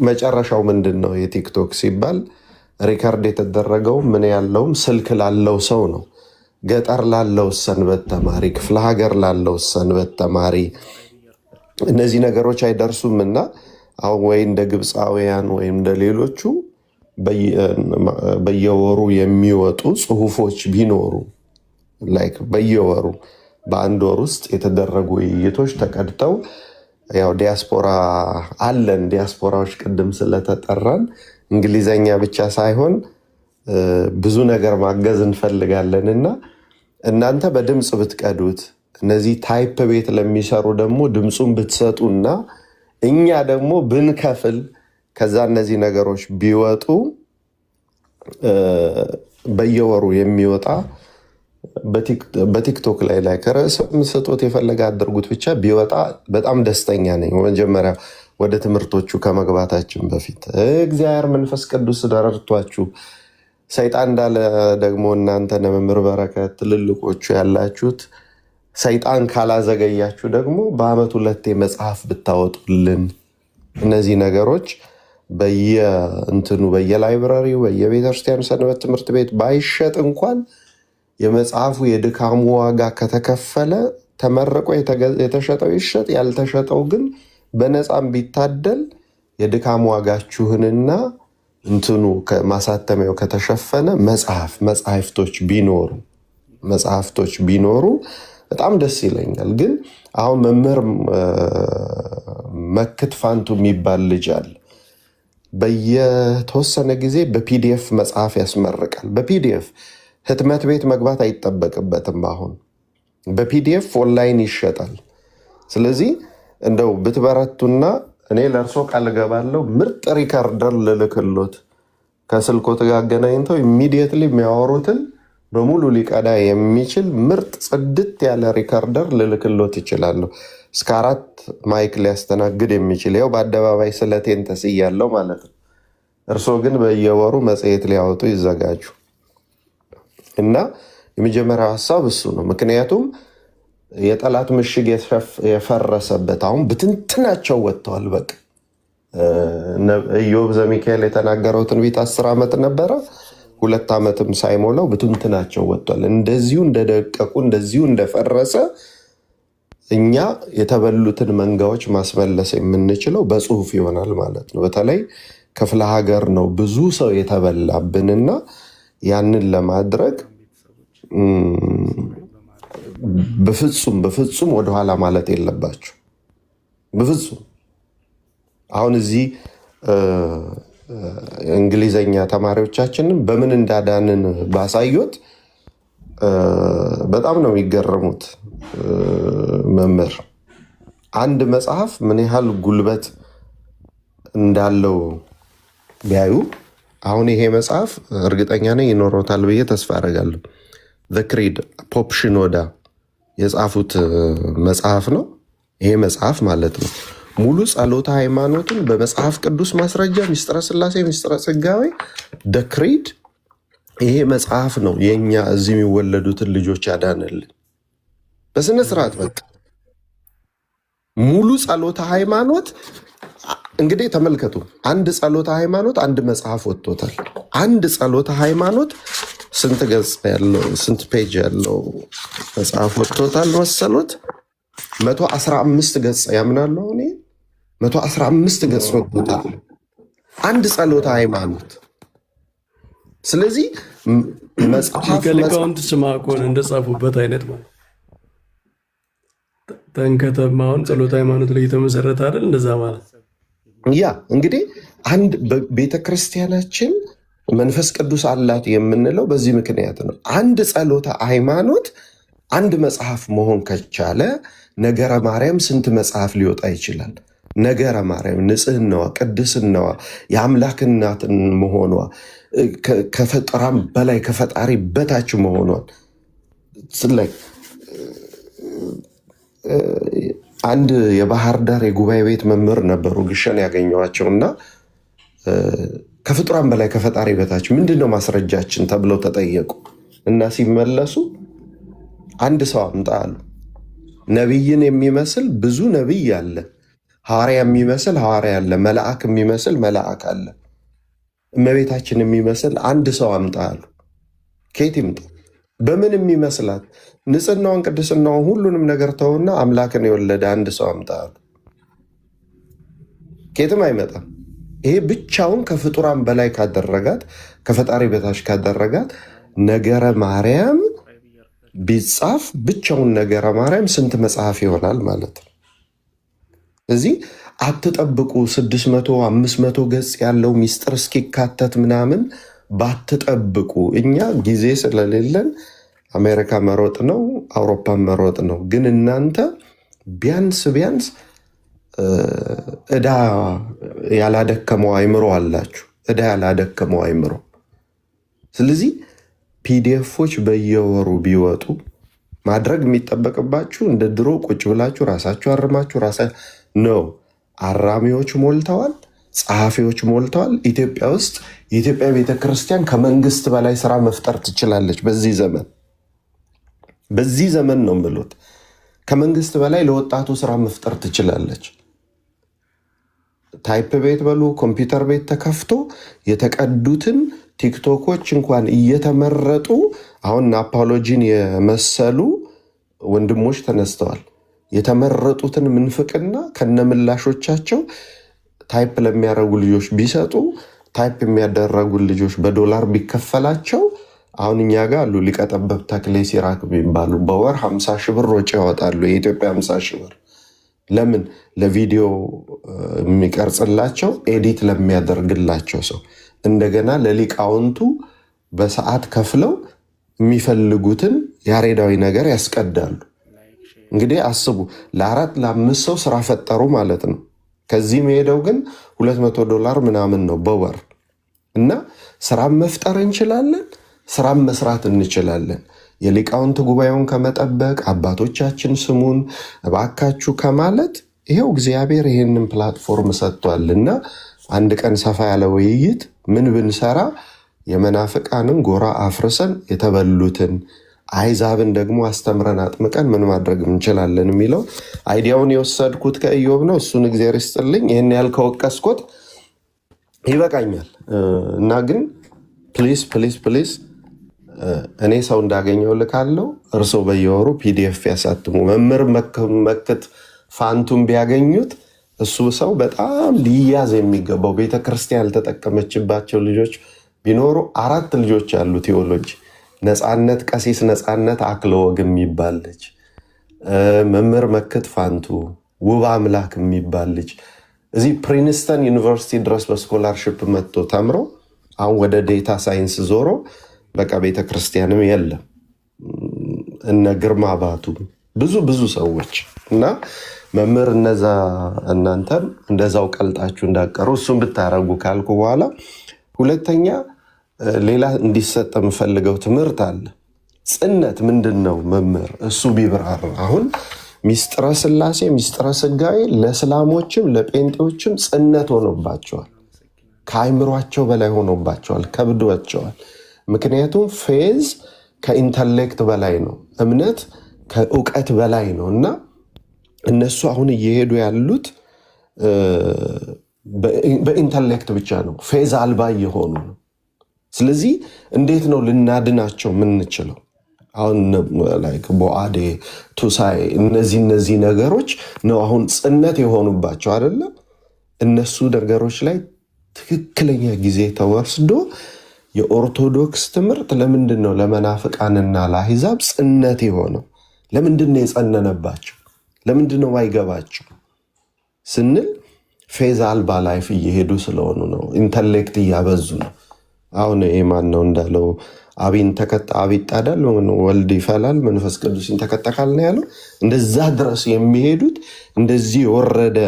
መጨረሻው ምንድን ነው? የቲክቶክ ሲባል ሪከርድ የተደረገው ምን ያለውም ስልክ ላለው ሰው ነው። ገጠር ላለው ሰንበት ተማሪ፣ ክፍለ ሀገር ላለው ሰንበት ተማሪ እነዚህ ነገሮች አይደርሱም እና አሁን ወይ እንደ ግብፃውያን ወይም እንደ ሌሎቹ በየወሩ የሚወጡ ጽሁፎች ቢኖሩ ላይክ በየወሩ በአንድ ወር ውስጥ የተደረጉ ውይይቶች ተቀድተው ያው ዲያስፖራ አለን። ዲያስፖራዎች ቅድም ስለተጠራን እንግሊዘኛ ብቻ ሳይሆን ብዙ ነገር ማገዝ እንፈልጋለን እና እናንተ በድምፅ ብትቀዱት እነዚህ ታይፕ ቤት ለሚሰሩ ደግሞ ድምፁን ብትሰጡና እኛ ደግሞ ብንከፍል ከዛ እነዚህ ነገሮች ቢወጡ በየወሩ የሚወጣ በቲክቶክ ላይ ከርዕስም ስጦት የፈለገ አድርጉት ብቻ ቢወጣ በጣም ደስተኛ ነኝ። መጀመሪያ ወደ ትምህርቶቹ ከመግባታችን በፊት እግዚአብሔር መንፈስ ቅዱስ ረድቷችሁ ሰይጣን እንዳለ ደግሞ እናንተ መምህር በረከት ትልልቆቹ ያላችሁት ሰይጣን ካላዘገያችሁ ደግሞ በአመት 2 መጽሐፍ ብታወጡልን እነዚህ ነገሮች በየእንትኑ በየላይብራሪው በየቤተክርስቲያኑ ሰንበት ትምህርት ቤት ባይሸጥ እንኳን የመጽሐፉ የድካሙ ዋጋ ከተከፈለ ተመርቆ የተሸጠው ይሸጥ፣ ያልተሸጠው ግን በነፃም ቢታደል የድካሙ ዋጋችሁንና እንትኑ ማሳተሚያው ከተሸፈነ መጽሐፍቶች ቢኖሩ በጣም ደስ ይለኛል። ግን አሁን መምህር መክት ፋንቱ የሚባል ልጅ አለ። በየተወሰነ ጊዜ በፒዲኤፍ መጽሐፍ ያስመርቃል። በፒዲኤፍ ህትመት ቤት መግባት አይጠበቅበትም። አሁን በፒዲኤፍ ኦንላይን ይሸጣል። ስለዚህ እንደው ብትበረቱና እኔ ለእርሶ ቃል ገባለሁ ምርጥ ሪከርደር ልልክሎት ከስልኮት ጋር አገናኝተው ኢሚዲየትሊ የሚያወሩትን በሙሉ ሊቀዳ የሚችል ምርጥ ጽድት ያለ ሪከርደር ልልክሎት ይችላለሁ። እስከ 4 ማይክ ሊያስተናግድ የሚችል ያው በአደባባይ ስለቴን ተስያለው ማለት ነው። እርሶ ግን በየወሩ መጽሔት ሊያወጡ ይዘጋጁ እና የመጀመሪያው ሀሳብ እሱ ነው። ምክንያቱም የጠላት ምሽግ የፈረሰበት አሁን ብትንትናቸው ወጥተዋል። በቃ ኢዮብ ዘሚካኤል የተናገረው ትንቢት 10 ዓመት ነበረ፣ 2 ዓመትም ሳይሞላው ብትንትናቸው ወጥቷል። እንደዚሁ እንደደቀቁ እንደዚሁ እንደፈረሰ እኛ የተበሉትን መንጋዎች ማስመለስ የምንችለው በጽሁፍ ይሆናል ማለት ነው። በተለይ ክፍለ ሀገር ነው ብዙ ሰው የተበላብንና ያንን ለማድረግ በፍጹም ወደኋላ ማለት የለባቸው። በፍጹም አሁን እዚህ እንግሊዘኛ ተማሪዎቻችንን በምን እንዳዳንን ባሳዩት በጣም ነው የሚገረሙት። መምህር አንድ መጽሐፍ ምን ያህል ጉልበት እንዳለው ቢያዩ፣ አሁን ይሄ መጽሐፍ እርግጠኛ ነኝ ይኖሮታል ብዬ ተስፋ አደርጋለሁ። ዘ ክሪድ ፖፕ ሽኖዳ የጻፉት መጽሐፍ ነው። ይሄ መጽሐፍ ማለት ነው ሙሉ ጸሎተ ሃይማኖትን በመጽሐፍ ቅዱስ ማስረጃ ሚስጥረ ስላሴ፣ ሚስጥረ ስጋዌ፣ ደ ክሪድ ይሄ መጽሐፍ ነው የኛ እዚህ የሚወለዱትን ልጆች ያዳንልን በስነ ስርዓት። በቃ ሙሉ ጸሎተ ሃይማኖት እንግዲህ ተመልከቱ። አንድ ጸሎተ ሃይማኖት አንድ መጽሐፍ ወጥቶታል። አንድ ጸሎተ ሃይማኖት ስንት ገጽ ያለው ስንት ፔጅ ያለው መጽሐፍ ወጥቶታል መሰሎት? 115 ገጽ ያምናለሁ እኔ 115 ገጽ ወጥቶታል አንድ ጸሎተ ሃይማኖት። ስለዚህ መጽሐፍ ሊቃውንት ስማኮን እንደጻፉበት አይነት ማለት ተንከተማውን ጸሎተ ሃይማኖት ላይ የተመሰረተ አይደል? እንደዛ ማለት ያ እንግዲህ አንድ ቤተክርስቲያናችን መንፈስ ቅዱስ አላት የምንለው በዚህ ምክንያት ነው። አንድ ጸሎተ ሃይማኖት አንድ መጽሐፍ መሆን ከቻለ ነገረ ማርያም ስንት መጽሐፍ ሊወጣ ይችላል? ነገረ ማርያም ንጽህናዋ፣ ቅድስናዋ፣ የአምላክ እናት መሆኗ፣ ከፈጠራም በላይ ከፈጣሪ በታች መሆኗን አንድ የባህር ዳር የጉባኤ ቤት መምህር ነበሩ ግሸን ያገኘዋቸው እና ከፍጡራን በላይ ከፈጣሪ በታች ምንድነው ማስረጃችን ተብለው ተጠየቁ እና ሲመለሱ አንድ ሰው አምጣ አሉ። ነቢይን የሚመስል ብዙ ነቢይ አለ፣ ሐዋርያ የሚመስል ሐዋርያ አለ፣ መልአክ የሚመስል መልአክ አለ። እመቤታችን የሚመስል አንድ ሰው አምጣ አሉ። ከየት ይምጣ? በምን የሚመስላት? ንጽህናዋን፣ ቅድስናዋን፣ ሁሉንም ነገር ተውና አምላክን የወለደ አንድ ሰው አምጣ አሉ። ከየትም አይመጣም። ይሄ ብቻውን ከፍጡራን በላይ ካደረጋት፣ ከፈጣሪ በታች ካደረጋት ነገረ ማርያም ቢጻፍ ብቻውን ነገረ ማርያም ስንት መጽሐፍ ይሆናል ማለት ነው። እዚህ አትጠብቁ 600 500 ገጽ ያለው ሚስጥር እስኪካተት ምናምን ባትጠብቁ። እኛ ጊዜ ስለሌለን አሜሪካ መሮጥ ነው፣ አውሮፓ መሮጥ ነው። ግን እናንተ ቢያንስ ዕዳ ያላደከመው አይምሮ አላችሁ፣ ዕዳ ያላደከመው አይምሮ። ስለዚህ ፒዲኤፎች በየወሩ ቢወጡ ማድረግ የሚጠበቅባችሁ እንደ ድሮ ቁጭ ብላችሁ ራሳችሁ አርማችሁ ነው። አራሚዎች ሞልተዋል፣ ጸሐፊዎች ሞልተዋል። ኢትዮጵያ ውስጥ የኢትዮጵያ ቤተክርስቲያን ከመንግስት በላይ ስራ መፍጠር ትችላለች። በዚህ ዘመን ነው የምሉት። ከመንግስት በላይ ለወጣቱ ስራ መፍጠር ትችላለች። ታይፕ ቤት በሉ ኮምፒውተር ቤት ተከፍቶ የተቀዱትን ቲክቶኮች እንኳን እየተመረጡ አሁን አፖሎጂን የመሰሉ ወንድሞች ተነስተዋል። የተመረጡትን ምንፍቅና ከነምላሾቻቸው ታይፕ ለሚያደርጉ ልጆች ቢሰጡ፣ ታይፕ የሚያደረጉ ልጆች በዶላር ቢከፈላቸው አሁን እኛ ጋር አሉ ሊቀጠበብ ተክሌ ሲራክ የሚባሉ በወር 50 ሺህ ብር ወጪ ያወጣሉ። የኢትዮጵያ 50 ሺህ ብር ለምን? ለቪዲዮ የሚቀርጽላቸው ኤዲት ለሚያደርግላቸው ሰው፣ እንደገና ለሊቃውንቱ በሰዓት ከፍለው የሚፈልጉትን ያሬዳዊ ነገር ያስቀዳሉ። እንግዲህ አስቡ፣ ለ4-5 ሰው ስራ ፈጠሩ ማለት ነው። ከዚህ መሄደው ግን $200 ምናምን ነው በወር እና ስራም መፍጠር እንችላለን፣ ስራም መስራት እንችላለን። የሊቃውንት ጉባኤውን ከመጠበቅ አባቶቻችን ስሙን እባካችሁ ከማለት ይሄው እግዚአብሔር ይሄንን ፕላትፎርም ሰጥቷልና አንድ ቀን ሰፋ ያለ ውይይት ምን ብንሰራ የመናፍቃንን ጎራ አፍርሰን የተበሉትን አይዛብን ደግሞ አስተምረን አጥምቀን ምን ማድረግ እንችላለን የሚለው አይዲያውን የወሰድኩት ከኢዮብ ነው። እሱን እግዚአብሔር ይስጥልኝ። ይህን ያህል ከወቀስኩት ይበቃኛል እና ግን ፕሊዝ ፕሊዝ ፕሊዝ እኔ ሰው እንዳገኘው ልካለው። እርሶ በየወሩ ፒዲኤፍ ያሳትሙ። መምህር መክት ፋንቱን ቢያገኙት እሱ ሰው በጣም ሊያዝ የሚገባው ቤተክርስቲያን ያልተጠቀመችባቸው ልጆች ቢኖሩ 4 ልጆች ያሉ ቴዎሎጂ ነፃነት፣ ቀሲስ ነፃነት አክለወግ የሚባል ልጅ፣ መምህር መክት ፋንቱ፣ ውብ አምላክ የሚባል ልጅ እዚህ ፕሪንስተን ዩኒቨርሲቲ ድረስ በስኮላርሽፕ መጥቶ ተምሮ አሁን ወደ ዴታ ሳይንስ ዞሮ በቃ ቤተክርስቲያንም የለም። እነ ግርማ ባቱ ብዙ ሰዎች እና መምህር እነዛ እናንተም እንደዛው ቀልጣችሁ እንዳቀሩ እሱን ብታረጉ ካልኩ በኋላ ሁለተኛ ሌላ እንዲሰጥ የምፈልገው ትምህርት አለ። ጽነት ምንድን ነው መምህር? እሱ ቢብራራ። አሁን ሚስጥረ ስላሴ ሚስጥረ ስጋዌ ለእስላሞችም ለጴንጤዎችም ጽነት ሆኖባቸዋል። ከአይምሯቸው በላይ ሆኖባቸዋል፣ ከብዷቸዋል። ምክንያቱም ፌዝ ከኢንተሌክት በላይ ነው፣ እምነት ከእውቀት በላይ ነው እና እነሱ አሁን እየሄዱ ያሉት በኢንተሌክት ብቻ ነው፣ ፌዝ አልባ እየሆኑ ነው። ስለዚህ እንዴት ነው ልናድናቸው የምንችለው? አሁን ቦአዴ ቱሳይ እነዚህ ነገሮች ነው አሁን ጽነት የሆኑባቸው አይደለም። እነሱ ነገሮች ላይ ትክክለኛ ጊዜ ተወስዶ የኦርቶዶክስ ትምህርት ለምንድን ነው ለመናፍቃንና ለአሕዛብ ጽነት የሆነው? ለምንድን ነው የጸነነባቸው? ለምንድን ነው ማይገባቸው ስንል ፌዝ አልባ ላይፍ እየሄዱ ስለሆኑ ነው። ኢንተሌክት እያበዙ ነው። አሁን ማን ነው እንዳለው አብን ይጣዳል፣ ወልድ ይፈላል፣ መንፈስ ቅዱስ ይንተከተካል ነው ያለው። እንደዛ ድረስ የሚሄዱት እንደዚህ የወረደ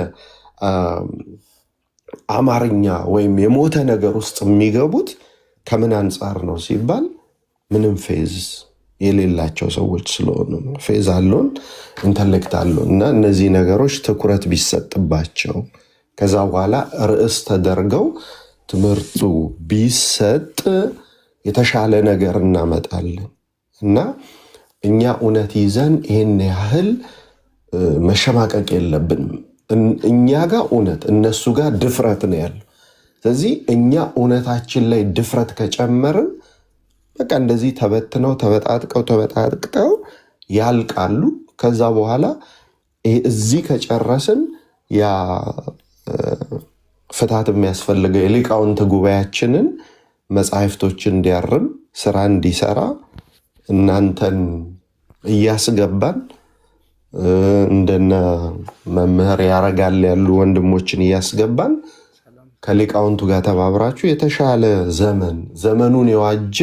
አማርኛ ወይም የሞተ ነገር ውስጥ የሚገቡት ከምን አንጻር ነው ሲባል ምንም ፌዝ የሌላቸው ሰዎች ስለሆኑ ነው። ፌዝ አለውን፣ ኢንተሌክት አለውን እና እነዚህ ነገሮች ትኩረት ቢሰጥባቸው ከዛ በኋላ ርዕስ ተደርገው ትምህርቱ ቢሰጥ የተሻለ ነገር እናመጣለን እና እኛ እውነት ይዘን ይህን ያህል መሸማቀቅ የለብንም። እኛ ጋር እውነት፣ እነሱ ጋር ድፍረት ነው ያለው። ስለዚህ እኛ እውነታችን ላይ ድፍረት ከጨመርን በቃ እንደዚህ ተበትነው ተበጣጥቀው ያልቃሉ። ከዛ በኋላ እዚህ ከጨረስን ያ ፍታት የሚያስፈልገው የሊቃውንት ጉባኤያችንን መጻሕፍቶችን እንዲያርም ስራ እንዲሰራ እናንተን እያስገባን እንደነ መምህር ያረጋል ያሉ ወንድሞችን እያስገባን ከሊቃውንቱ ጋር ተባብራችሁ የተሻለ ዘመኑን የዋጀ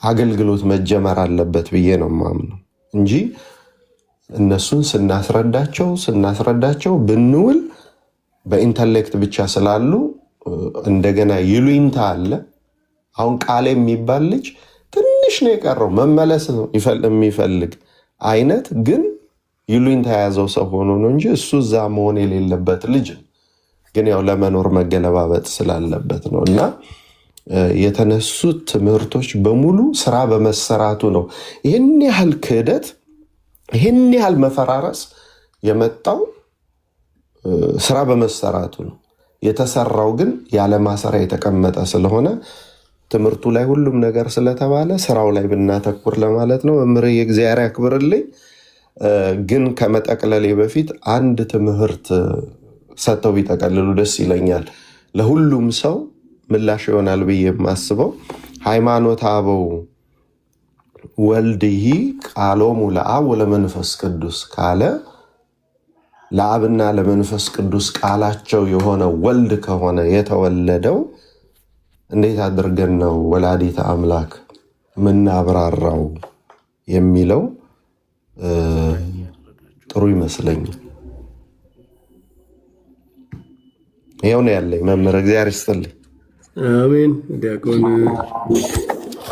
አገልግሎት መጀመር አለበት ብዬ ነው የማምነው እንጂ እነሱን ስናስረዳቸው ብንውል በኢንተሌክት ብቻ ስላሉ እንደገና ይሉኝታ አለ። አሁን ቃል የሚባል ልጅ ትንሽ ነው የቀረው መመለስ ነው የሚፈልግ አይነት ግን ይሉኝታ የያዘው ሰው ሆኖ ነው እንጂ እሱ እዛ መሆን የሌለበት ልጅ ግን ያው ለመኖር መገለባበጥ ስላለበት ነው። እና የተነሱት ትምህርቶች በሙሉ ስራ በመሰራቱ ነው ይህን ያህል ክህደት፣ ይህን ያህል መፈራረስ የመጣው ስራ በመሰራቱ ነው። የተሰራው ግን ያለ ማሰሪያ የተቀመጠ ስለሆነ ትምህርቱ ላይ ሁሉም ነገር ስለተባለ ስራው ላይ ብናተኩር ለማለት ነው። መምህር የእግዚአብሔር ያክብርልኝ። ግን ከመጠቅለሌ በፊት አንድ ትምህርት ሰጥተው ቢጠቀልሉ ደስ ይለኛል። ለሁሉም ሰው ምላሽ ይሆናል ብዬ የማስበው ሃይማኖተ አበው ወልድሂ ቃሎሙ ለአብ ወለመንፈስ ቅዱስ ካለ ለአብና ለመንፈስ ቅዱስ ቃላቸው የሆነ ወልድ ከሆነ የተወለደው እንዴት አድርገን ነው ወላዲተ አምላክ ምናብራራው የሚለው ጥሩ ይመስለኛል። ይኸው ነው ያለኝ። መምህር እግዚአብሔር ይስጥልኝ። አሜን። ዲያቆን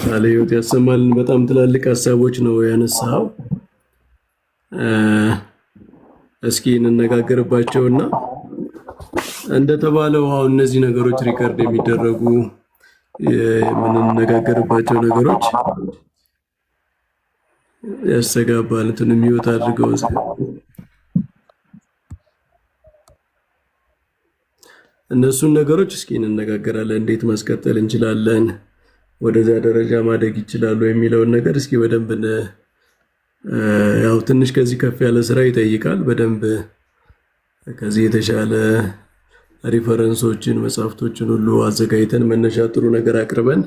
ቃለ ሕይወት ያሰማልን። በጣም ትላልቅ ሀሳቦች ነው ያነሳው። እስኪ እንነጋገርባቸውና እንደተባለው አሁን እነዚህ ነገሮች ሪከርድ የሚደረጉ የምንነጋገርባቸው ነገሮች ያስተጋባል እንትን የሚወጣ አድርገው እነሱን ነገሮች እስኪ እንነጋገራለን። እንዴት ማስቀጠል እንችላለን፣ ወደዚያ ደረጃ ማደግ ይችላሉ የሚለውን ነገር እስኪ በደንብ ያው ትንሽ ከዚህ ከፍ ያለ ስራ ይጠይቃል። በደንብ ከዚህ የተሻለ ሪፈረንሶችን መጽሐፍቶችን ሁሉ አዘጋጅተን መነሻ ጥሩ ነገር አቅርበን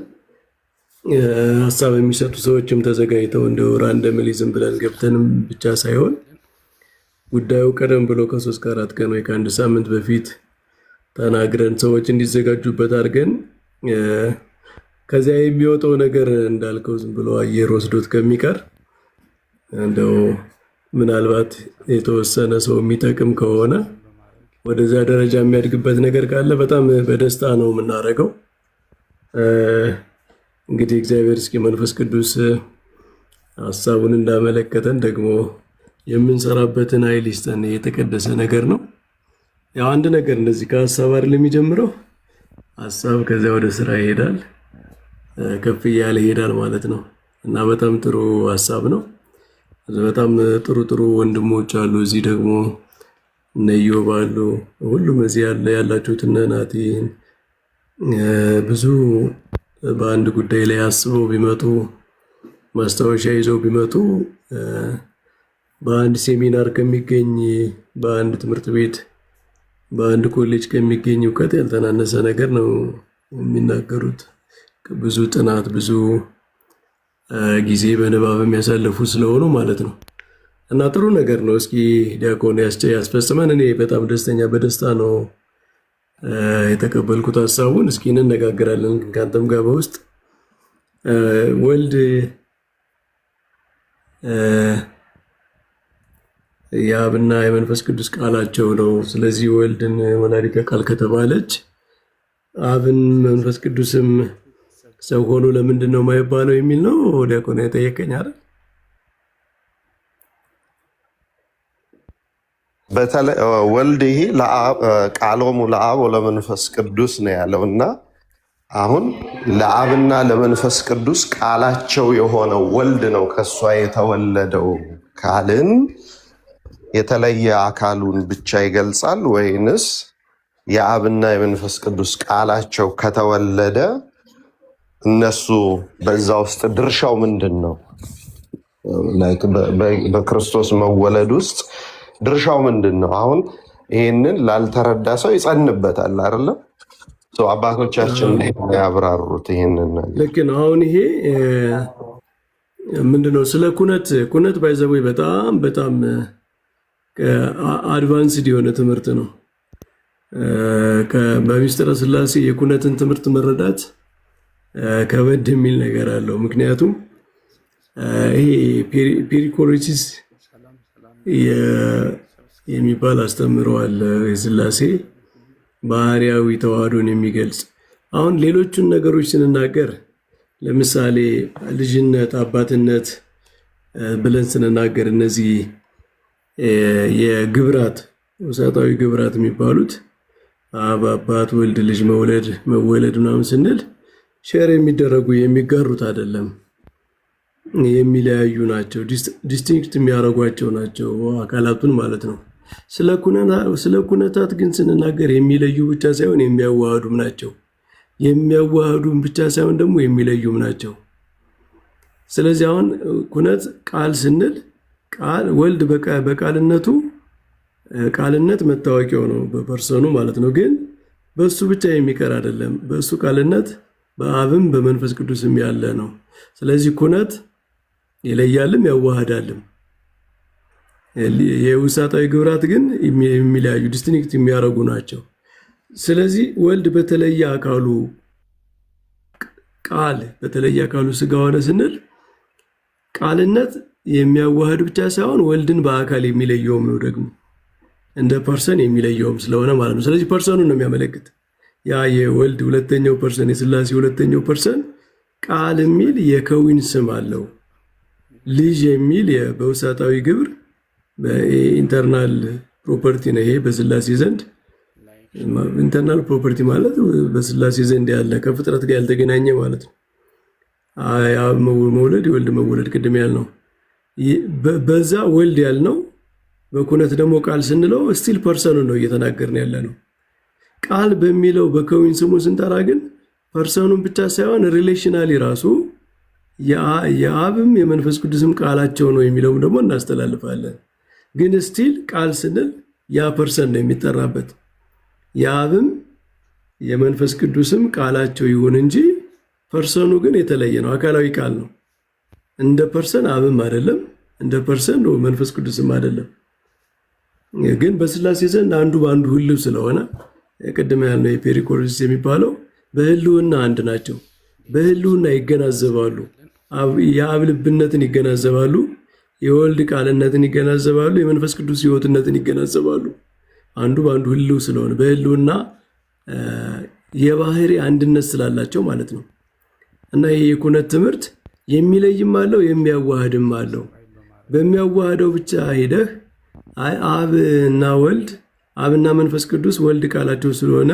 ሀሳብ የሚሰጡ ሰዎችም ተዘጋጅተው እንደው ራንደምሊ ዝም ብለን ገብተንም ብቻ ሳይሆን ጉዳዩ ቀደም ብሎ ከ3 ከ4 ቀን ወይ ከአንድ ሳምንት በፊት ተናግረን ሰዎች እንዲዘጋጁበት አድርገን ከዚያ የሚወጣው ነገር እንዳልከው ዝም ብሎ አየር ወስዶት ከሚቀር እንደው ምናልባት የተወሰነ ሰው የሚጠቅም ከሆነ ወደዛ ደረጃ የሚያድግበት ነገር ካለ በጣም በደስታ ነው የምናደርገው። እንግዲህ እግዚአብሔር እስኪ መንፈስ ቅዱስ ሀሳቡን እንዳመለከተን ደግሞ የምንሰራበትን ኃይል ይስጠን። የተቀደሰ ነገር ነው። ያው አንድ ነገር እንደዚህ ከሀሳብ አይደል የሚጀምረው፣ ሀሳብ ከዚያ ወደ ስራ ይሄዳል፣ ከፍ እያለ ይሄዳል ማለት ነው እና በጣም ጥሩ ሀሳብ ነው። በጣም ጥሩ ጥሩ ወንድሞች አሉ። እዚህ ደግሞ እነ ኢዮብ አሉ። ሁሉም እዚህ ያላችሁት እነ ናቲን ብዙ በአንድ ጉዳይ ላይ አስበው ቢመጡ ማስታወሻ ይዘው ቢመጡ በአንድ ሴሚናር ከሚገኝ በአንድ ትምህርት ቤት በአንድ ኮሌጅ ከሚገኝ እውቀት ያልተናነሰ ነገር ነው የሚናገሩት። ብዙ ጥናት ብዙ ጊዜ በንባብ የሚያሳልፉ ስለሆኑ ማለት ነው እና ጥሩ ነገር ነው። እስኪ ዲያቆን ያስፈጽመን። እኔ በጣም በደስታ ነው የተቀበልኩት ሀሳቡን። እስኪ እንነጋገራለን ከአንተም ጋር በውስጥ ወልድ የአብና የመንፈስ ቅዱስ ቃላቸው ነው። ስለዚህ ወልድን ወላዲተ ቃል ከተባለች አብን መንፈስ ቅዱስም ሰው ሆኖ ለምንድን ነው የማይባለው የሚል ነው ዲያቆን የጠየቀኝ አይደል? በተለይ ወልድ ይሄ ቃሎሙ ለአብ ወለመንፈስ ቅዱስ ነው ያለው እና አሁን ለአብና ለመንፈስ ቅዱስ ቃላቸው የሆነው ወልድ ነው ከሷ የተወለደው ካልን የተለየ አካሉን ብቻ ይገልጻል ወይንስ የአብና የመንፈስ ቅዱስ ቃላቸው ከተወለደ እነሱ በዛ ውስጥ ድርሻው ምንድን ነው? በክርስቶስ መወለድ ውስጥ ድርሻው ምንድን ነው? አሁን ይህንን ላልተረዳ ሰው ይጸንበታል አይደለም? አባቶቻችን ያብራሩት ይህንን ነገር ልክ ነው። አሁን ይሄ ምንድነው? ስለ ኩነት ባይዘቦይ በጣም አድቫንስድ የሆነ ትምህርት ነው። በሚስጥረ ሥላሴ የኩነትን ትምህርት መረዳት ከበድ የሚል ነገር አለው። ምክንያቱም ይሄ ፔሪኮሬሲስ የሚባል አስተምሮ አለ፣ የሥላሴ ባህርያዊ ተዋህዶን የሚገልጽ። አሁን ሌሎቹን ነገሮች ስንናገር ለምሳሌ ልጅነት፣ አባትነት ብለን ስንናገር እነዚህ የግብራት ውሳጣዊ ግብራት የሚባሉት አባት፣ ወልድ፣ ልጅ መወለድ ምናምን ስንል ሼር የሚደረጉ የሚጋሩት አይደለም፣ የሚለያዩ ናቸው። ዲስቲንክት የሚያደርጓቸው ናቸው አካላቱን ማለት ነው። ስለ ኩነታት ግን ስንናገር የሚለዩ ብቻ ሳይሆን የሚያዋህዱም ናቸው። የሚያዋህዱም ብቻ ሳይሆን ደግሞ የሚለዩም ናቸው። ስለዚህ አሁን ኩነት ቃል ስንል ወልድ በቃልነቱ ቃልነት መታወቂያው ነው በፐርሰኑ ማለት ነው። ግን በሱ ብቻ የሚቀር አይደለም። በሱ ቃልነት በአብም በመንፈስ ቅዱስም ያለ ነው። ስለዚህ ኩነት ይለያልም ያዋህዳልም። የውሳጣዊ ግብራት ግን የሚለያዩ ዲስቲንክት የሚያደርጉ ናቸው። ስለዚህ ወልድ በተለየ አካሉ ቃል በተለየ አካሉ ስጋ ሆነ ስንል ቃልነት የሚያዋህድ ብቻ ሳይሆን ወልድን በአካል የሚለየውም ነው፣ ደግሞ እንደ ፐርሰን የሚለየውም ስለሆነ ማለት ነው። ስለዚህ ፐርሰኑን ነው የሚያመለክት። ያ የወልድ ሁለተኛው ፐርሰን የሥላሴ ሁለተኛው ፐርሰን ቃል የሚል የከዊን ስም አለው። ልጅ የሚል በውሳጣዊ ግብር በኢንተርናል ፕሮፐርቲ ነው። ይሄ በሥላሴ ዘንድ ኢንተርናል ፕሮፐርቲ ማለት በሥላሴ ዘንድ ያለ ከፍጥረት ጋር ያልተገናኘ ማለት ነው። የአብ መውለድ የወልድ መወለድ ቅድም ያልነው በዛ ወልድ ያልነው በኩነት ደግሞ ቃል ስንለው ስቲል ፐርሰኑን ነው እየተናገርን ያለ ነው። ቃል በሚለው በከዊን ስሙ ስንጠራ ግን ፐርሰኑን ብቻ ሳይሆን ሪሌሽናሊ ራሱ የአብም የመንፈስ ቅዱስም ቃላቸው ነው የሚለውም ደግሞ እናስተላልፋለን። ግን ስቲል ቃል ስንል ያ ፐርሰን ነው የሚጠራበት። የአብም የመንፈስ ቅዱስም ቃላቸው ይሁን እንጂ ፐርሰኑ ግን የተለየ ነው። አካላዊ ቃል ነው። እንደ ፐርሰን አብም አይደለም፣ እንደ ፐርሰን መንፈስ ቅዱስም አይደለም። ግን በሥላሴ ዘንድ አንዱ በአንዱ ህልው ስለሆነ ቅድም ያልነው የፔሪኮሪስ የሚባለው በህልውና አንድ ናቸው። በህልውና ይገናዘባሉ። የአብ ልብነትን ይገናዘባሉ፣ የወልድ ቃልነትን ይገናዘባሉ፣ የመንፈስ ቅዱስ ሕይወትነትን ይገናዘባሉ። አንዱ በአንዱ ህልው ስለሆነ በህልውና የባህሪ አንድነት ስላላቸው ማለት ነው። እና ይህ የኩነት ትምህርት የሚለይም አለው የሚያዋህድም አለው። በሚያዋህደው ብቻ ሄደህ አብና ወልድ አብና መንፈስ ቅዱስ ወልድ ቃላቸው ስለሆነ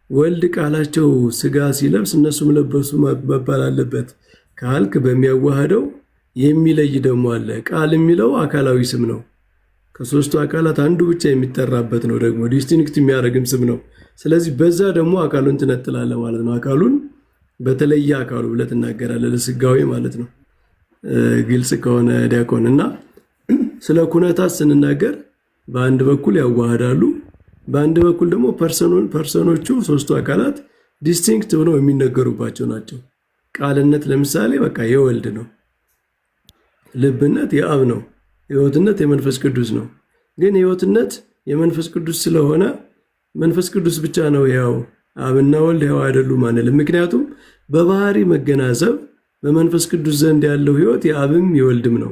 ወልድ ቃላቸው ስጋ ሲለብስ እነሱም ለበሱ መባል አለበት ካልክ በሚያዋህደው የሚለይ ደግሞ አለ። ቃል የሚለው አካላዊ ስም ነው። ከሶስቱ አካላት አንዱ ብቻ የሚጠራበት ነው። ደግሞ ዲስቲንክት የሚያደርግም ስም ነው። ስለዚህ በዛ ደግሞ አካሉን ትነጥላለህ ማለት ነው። አካሉን በተለየ አካሉ ብለህ ትናገራለህ፣ ለስጋዊ ማለት ነው። ግልጽ ከሆነ ዲያቆን እና ስለ ኩነታት ስንናገር በአንድ በኩል ያዋህዳሉ፣ በአንድ በኩል ደግሞ ፐርሰኖቹ ሶስቱ አካላት ዲስቲንክት ሆነው የሚነገሩባቸው ናቸው። ቃልነት ለምሳሌ በቃ የወልድ ነው፣ ልብነት የአብ ነው፣ ሕይወትነት የመንፈስ ቅዱስ ነው። ግን ሕይወትነት የመንፈስ ቅዱስ ስለሆነ መንፈስ ቅዱስ ብቻ ነው ያው፣ አብና ወልድ ያው አይደሉም አንልም። ምክንያቱም በባህሪ መገናዘብ በመንፈስ ቅዱስ ዘንድ ያለው ሕይወት የአብም የወልድም ነው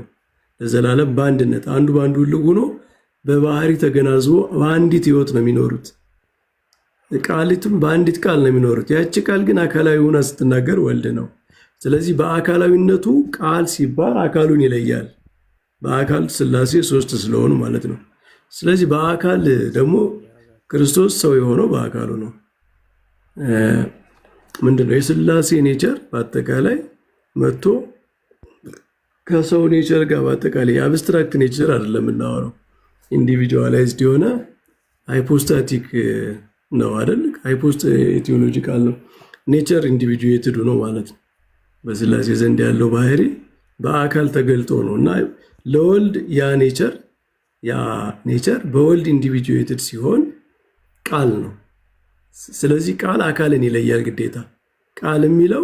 ለዘላለም በአንድነት አንዱ በአንዱ ልግ ሆኖ በባህሪ ተገናዝቦ በአንዲት ሕይወት ነው የሚኖሩት። ቃሊቱም በአንዲት ቃል ነው የሚኖሩት። ያቺ ቃል ግን አካላዊ ሆና ስትናገር ወልድ ነው። ስለዚህ በአካላዊነቱ ቃል ሲባል አካሉን ይለያል። በአካል ሥላሴ ሶስት ስለሆኑ ማለት ነው። ስለዚህ በአካል ደግሞ ክርስቶስ ሰው የሆነው በአካሉ ነው። ምንድነው የሥላሴ ኔቸር በአጠቃላይ መጥቶ ከሰው ኔቸር ጋር በአጠቃላይ የአብስትራክት ኔቸር አይደለም የምናወራው፣ ኢንዲቪጁዋላይዝድ የሆነ ሃይፖስታቲክ ነው አይደል? ቴዎሎጂካል ነው። ኔቸር ኢንዲቪጁዌትድ ነው ማለት ነው። በሥላሴ ዘንድ ያለው ባህሪ በአካል ተገልጦ ነው እና ለወልድ ያ ኔቸር በወልድ ኢንዲቪጁዌትድ ሲሆን ቃል ነው። ስለዚህ ቃል አካልን ይለያል ግዴታ። ቃል የሚለው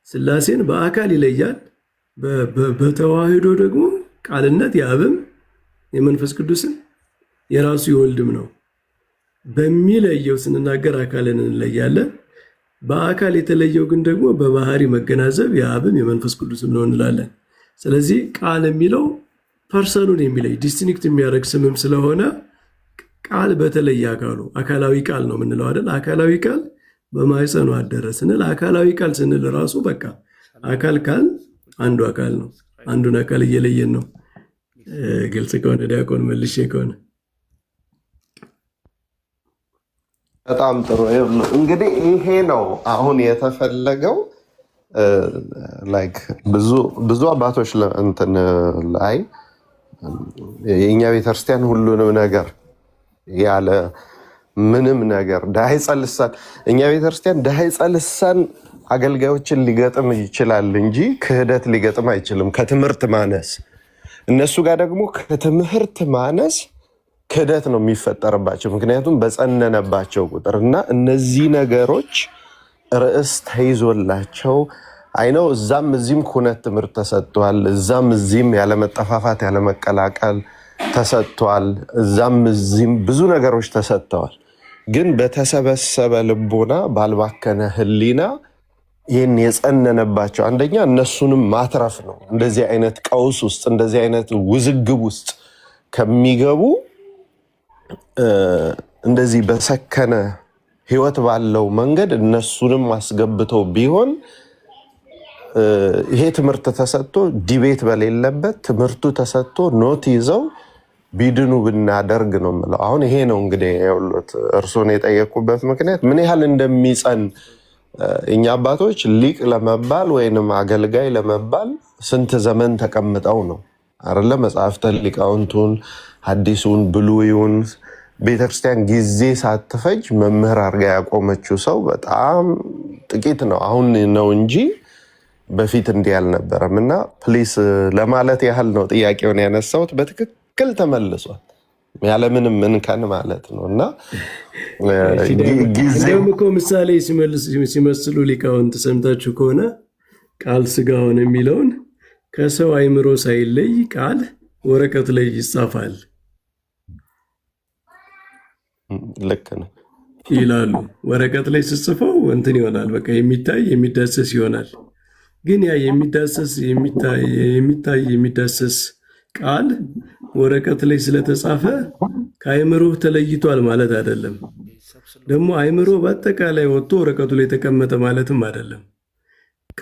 ሥላሴን በአካል ይለያል። በተዋህዶ ደግሞ ቃልነት የአብም የመንፈስ ቅዱስን የራሱ የወልድም ነው። በሚለየው ስንናገር አካልን እንለያለን። በአካል የተለየው ግን ደግሞ በባህሪ መገናዘብ የአብም የመንፈስ ቅዱስም ነው እንላለን። ስለዚህ ቃል የሚለው ፐርሰኑን የሚለይ ዲስቲንክት የሚያደርግ ስምም ስለሆነ ቃል በተለየ አካሉ አካላዊ ቃል ነው የምንለው አይደል? አካላዊ ቃል በማኅፀኑ አደረ ስንል አካላዊ ቃል ስንል ራሱ በቃ አካል ካል አንዱ አካል ነው። አንዱን አካል እየለየን ነው። ግልጽ ከሆነ ዲያቆን መልሼ ከሆነ በጣም ጥሩ። እንግዲህ ይሄ ነው አሁን የተፈለገው። ላይክ ብዙ አባቶች እንትን ላይ የእኛ ቤተክርስቲያን ሁሉንም ነገር ያለ ምንም ነገር ዳህፀ ልሳን እኛ ቤተክርስቲያን ዳህፀ ልሳን አገልጋዮችን ሊገጥም ይችላል እንጂ ክህደት ሊገጥም አይችልም፣ ከትምህርት ማነስ። እነሱ ጋር ደግሞ ከትምህርት ማነስ ክህደት ነው የሚፈጠርባቸው፣ ምክንያቱም በጸነነባቸው ቁጥር እና እነዚህ ነገሮች ርዕስ ተይዞላቸው አይነው እዛም እዚህም ኩነት ትምህርት ተሰጥቷል። እዛም እዚህም ያለመጠፋፋት ያለመቀላቀል ተሰጥቷል። እዛም እዚህም ብዙ ነገሮች ተሰጥተዋል። ግን በተሰበሰበ ልቦና ባልባከነ ህሊና ይህን የጸነነባቸው አንደኛ እነሱንም ማትረፍ ነው። እንደዚህ አይነት ቀውስ ውስጥ እንደዚህ አይነት ውዝግብ ውስጥ ከሚገቡ እንደዚህ በሰከነ ህይወት ባለው መንገድ እነሱንም አስገብተው ቢሆን ይሄ ትምህርት ተሰጥቶ ዲቤት በሌለበት ትምህርቱ ተሰጥቶ ኖት ይዘው ቢድኑ ብናደርግ ነው የምለው። አሁን ይሄ ነው እንግዲህ ያውሉት እርሶን የጠየቁበት ምክንያት ምን ያህል እንደሚጸን እኛ አባቶች ሊቅ ለመባል ወይንም አገልጋይ ለመባል ስንት ዘመን ተቀምጠው ነው አይደለ? መጽሐፍተ ሊቃውንቱን ሐዲሱን ብሉይውን ቤተክርስቲያን ጊዜ ሳትፈጅ መምህር አድርጋ ያቆመችው ሰው በጣም ጥቂት ነው። አሁን ነው እንጂ በፊት እንዲህ አልነበረም። እና ፕሊስ ለማለት ያህል ነው ጥያቄውን ያነሳሁት። በትክክል ተመልሷል ያለምንም እንከን ማለት ነው። እና ጊዜው እኮ ምሳሌ ሲመስሉ ሊቃውንት ሰምታችሁ ከሆነ ቃል ሥጋ ሆነ የሚለውን ከሰው አይምሮ ሳይለይ ቃል ወረቀት ላይ ይጻፋል ልክ ነው ይላሉ። ወረቀት ላይ ስጽፈው እንትን ይሆናል፣ በቃ የሚታይ የሚዳሰስ ይሆናል። ግን ያ የሚዳሰስ ቃል ወረቀት ላይ ስለተጻፈ ከአይምሮ ተለይቷል ማለት አይደለም። ደግሞ አይምሮ በአጠቃላይ ወጥቶ ወረቀቱ ላይ ተቀመጠ ማለትም አይደለም።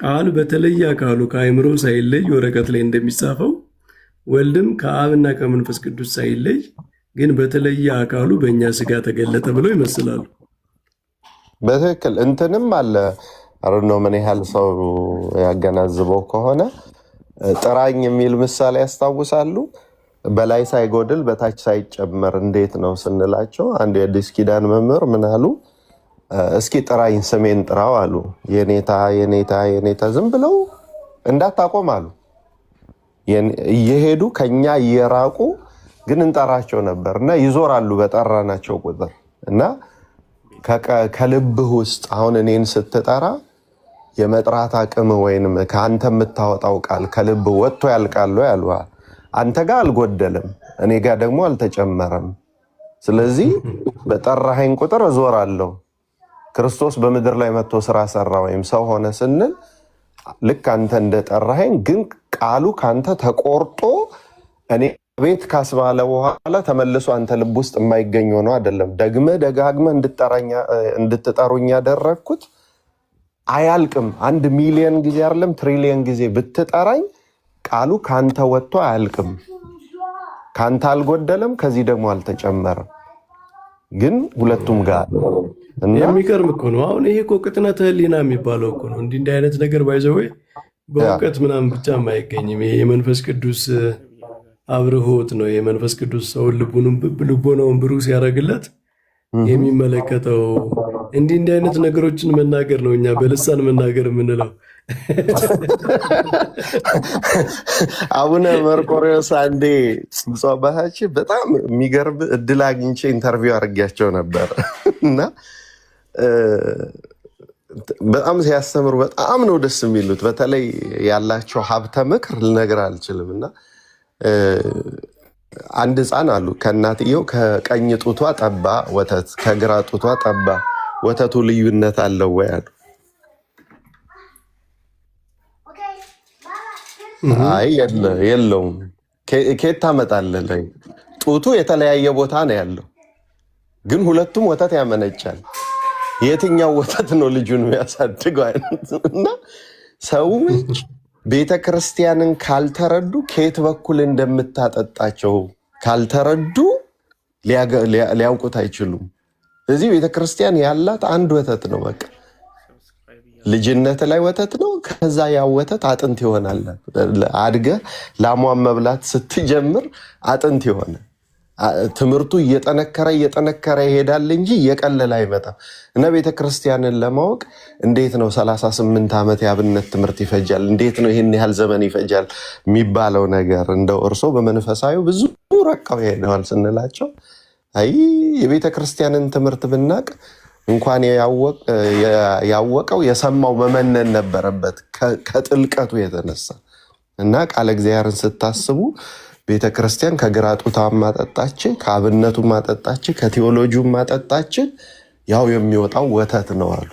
ቃል በተለየ አካሉ ከአይምሮ ሳይለይ ወረቀት ላይ እንደሚጻፈው ወልድም ከአብና ከመንፈስ ቅዱስ ሳይለይ ግን በተለየ አካሉ በእኛ ስጋ ተገለጠ ብለው ይመስላሉ። በትክክል እንትንም አለ ነው። ምን ያህል ሰው ያገናዝበው ከሆነ ጥራኝ የሚል ምሳሌ ያስታውሳሉ። በላይ ሳይጎድል በታች ሳይጨመር እንዴት ነው ስንላቸው አንድ የአዲስ ኪዳን መምህር ምን አሉ? እስኪ ጥራኝ ስሜን ጥራው አሉ። የኔታ የኔታ የኔታ ዝም ብለው እንዳታቆም አሉ። እየሄዱ ከኛ እየራቁ ግን እንጠራቸው ነበር እና ይዞራሉ በጠራናቸው ቁጥር እና ከልብህ ውስጥ አሁን እኔን ስትጠራ የመጥራት አቅም ወይንም ከአንተ የምታወጣው ቃል ከልብ ወጥቶ ያልቃል ያሉ አንተ ጋር አልጎደለም፣ እኔ ጋር ደግሞ አልተጨመረም። ስለዚህ በጠራኸኝ ቁጥር እዞራለሁ። ክርስቶስ በምድር ላይ መጥቶ ስራ ሰራ ወይም ሰው ሆነ ስንል ልክ አንተ እንደጠራኸኝ ግን ቃሉ ካንተ ተቆርጦ እኔ ቤት ካስባለ በኋላ ተመልሶ አንተ ልብ ውስጥ የማይገኝ ሆኖ አይደለም። ደጋግመ እንድትጠሩኝ ያደረግኩት አያልቅም። 1 ሚሊዮን ጊዜ አይደለም ትሪሊየን ጊዜ ብትጠራኝ ቃሉ ካንተ ወጥቶ አያልቅም። ካንተ አልጎደለም፣ ከዚህ ደግሞ አልተጨመረም። ግን ሁለቱም ጋር የሚቀርም እኮ ነው። አሁን ይሄ እኮ ቅጥነተ ህሊና የሚባለው እኮ ነው። እንዲህ አይነት ነገር ባይዘወይ በእውቀት ምናምን ብቻ አይገኝም። ይሄ የመንፈስ ቅዱስ አብርሆት ነው። የመንፈስ ቅዱስ ሰውን ልቦናውን ብሩህ ሲያደርግለት የሚመለከተው እንዲህ አይነት ነገሮችን መናገር ነው። እኛ በልሳን መናገር የምንለው አቡነ መርቆሬዎስ አንዴ ብፁዕ አባታችን በጣም የሚገርም እድል አግኝቼ ኢንተርቪው አድርጌያቸው ነበር እና በጣም ሲያስተምሩ በጣም ነው ደስ የሚሉት። በተለይ ያላቸው ሀብተ ምክር ልነግር አልችልም። እና አንድ ህፃን አሉ ከእናትየው ከቀኝ ጡቷ ጠባ ወተት፣ ከግራ ጡቷ ጠባ ወተቱ ልዩነት አለው ወይ አሉ። አይ የለውም። ከየት ታመጣለህ? ጡቱ የተለያየ ቦታ ነው ያለው፣ ግን ሁለቱም ወተት ያመነጫል። የትኛው ወተት ነው ልጁን የሚያሳድገው? እና ሰዎች ቤተክርስቲያንን ካልተረዱ ከየት በኩል እንደምታጠጣቸው ካልተረዱ ሊያውቁት አይችሉም። ስለዚህ ቤተክርስቲያን ያላት አንድ ወተት ነው። በቃ ልጅነት ላይ ወተት ነው። ከዛ ያ ወተት አጥንት ይሆናል። አድገህ ላሟን መብላት ስትጀምር አጥንት ይሆናል። ትምህርቱ እየጠነከረ ይሄዳል እንጂ እየቀለለ አይመጣም። እና ቤተክርስቲያንን ለማወቅ እንዴት ነው 38 ዓመት የአብነት ትምህርት ይፈጃል፣ እንዴት ነው ይህን ያህል ዘመን ይፈጃል የሚባለው ነገር እንደው እርሶ በመንፈሳዊ ብዙ ረቃው ይሄደዋል ስንላቸው አይ የቤተክርስቲያንን ትምህርት ብናቅ እንኳን ያወቀው የሰማው መመነን ነበረበት ከጥልቀቱ የተነሳ እና ቃለ እግዚአብሔርን ስታስቡ ቤተክርስቲያን ከግራ ጡቷ ማጠጣች፣ ከአብነቱ ማጠጣች፣ ከቴዎሎጂው ማጠጣች፣ ያው የሚወጣው ወተት ነው አሉ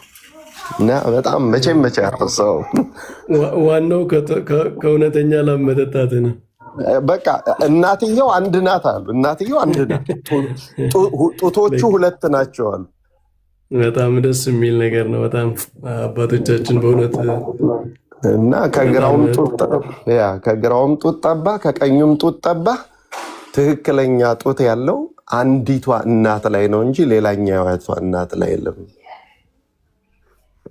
እና በጣም መቼም ያርሰው ዋናው ከእውነተኛ ላም መጠጣት ነው። በቃ እናትየው አንድ ናት አሉ። እናትየው አንድ ናት፣ ጡቶቹ ሁለት ናቸው አሉ። በጣም ደስ የሚል ነገር ነው። በጣም አባቶቻችን በእውነት እና ከግራውም ጡት ጠባ ከቀኙም ጡት ጠባ። ትክክለኛ ጡት ያለው አንዲቷ እናት ላይ ነው እንጂ ሌላኛዋ እናት ላይ የለም።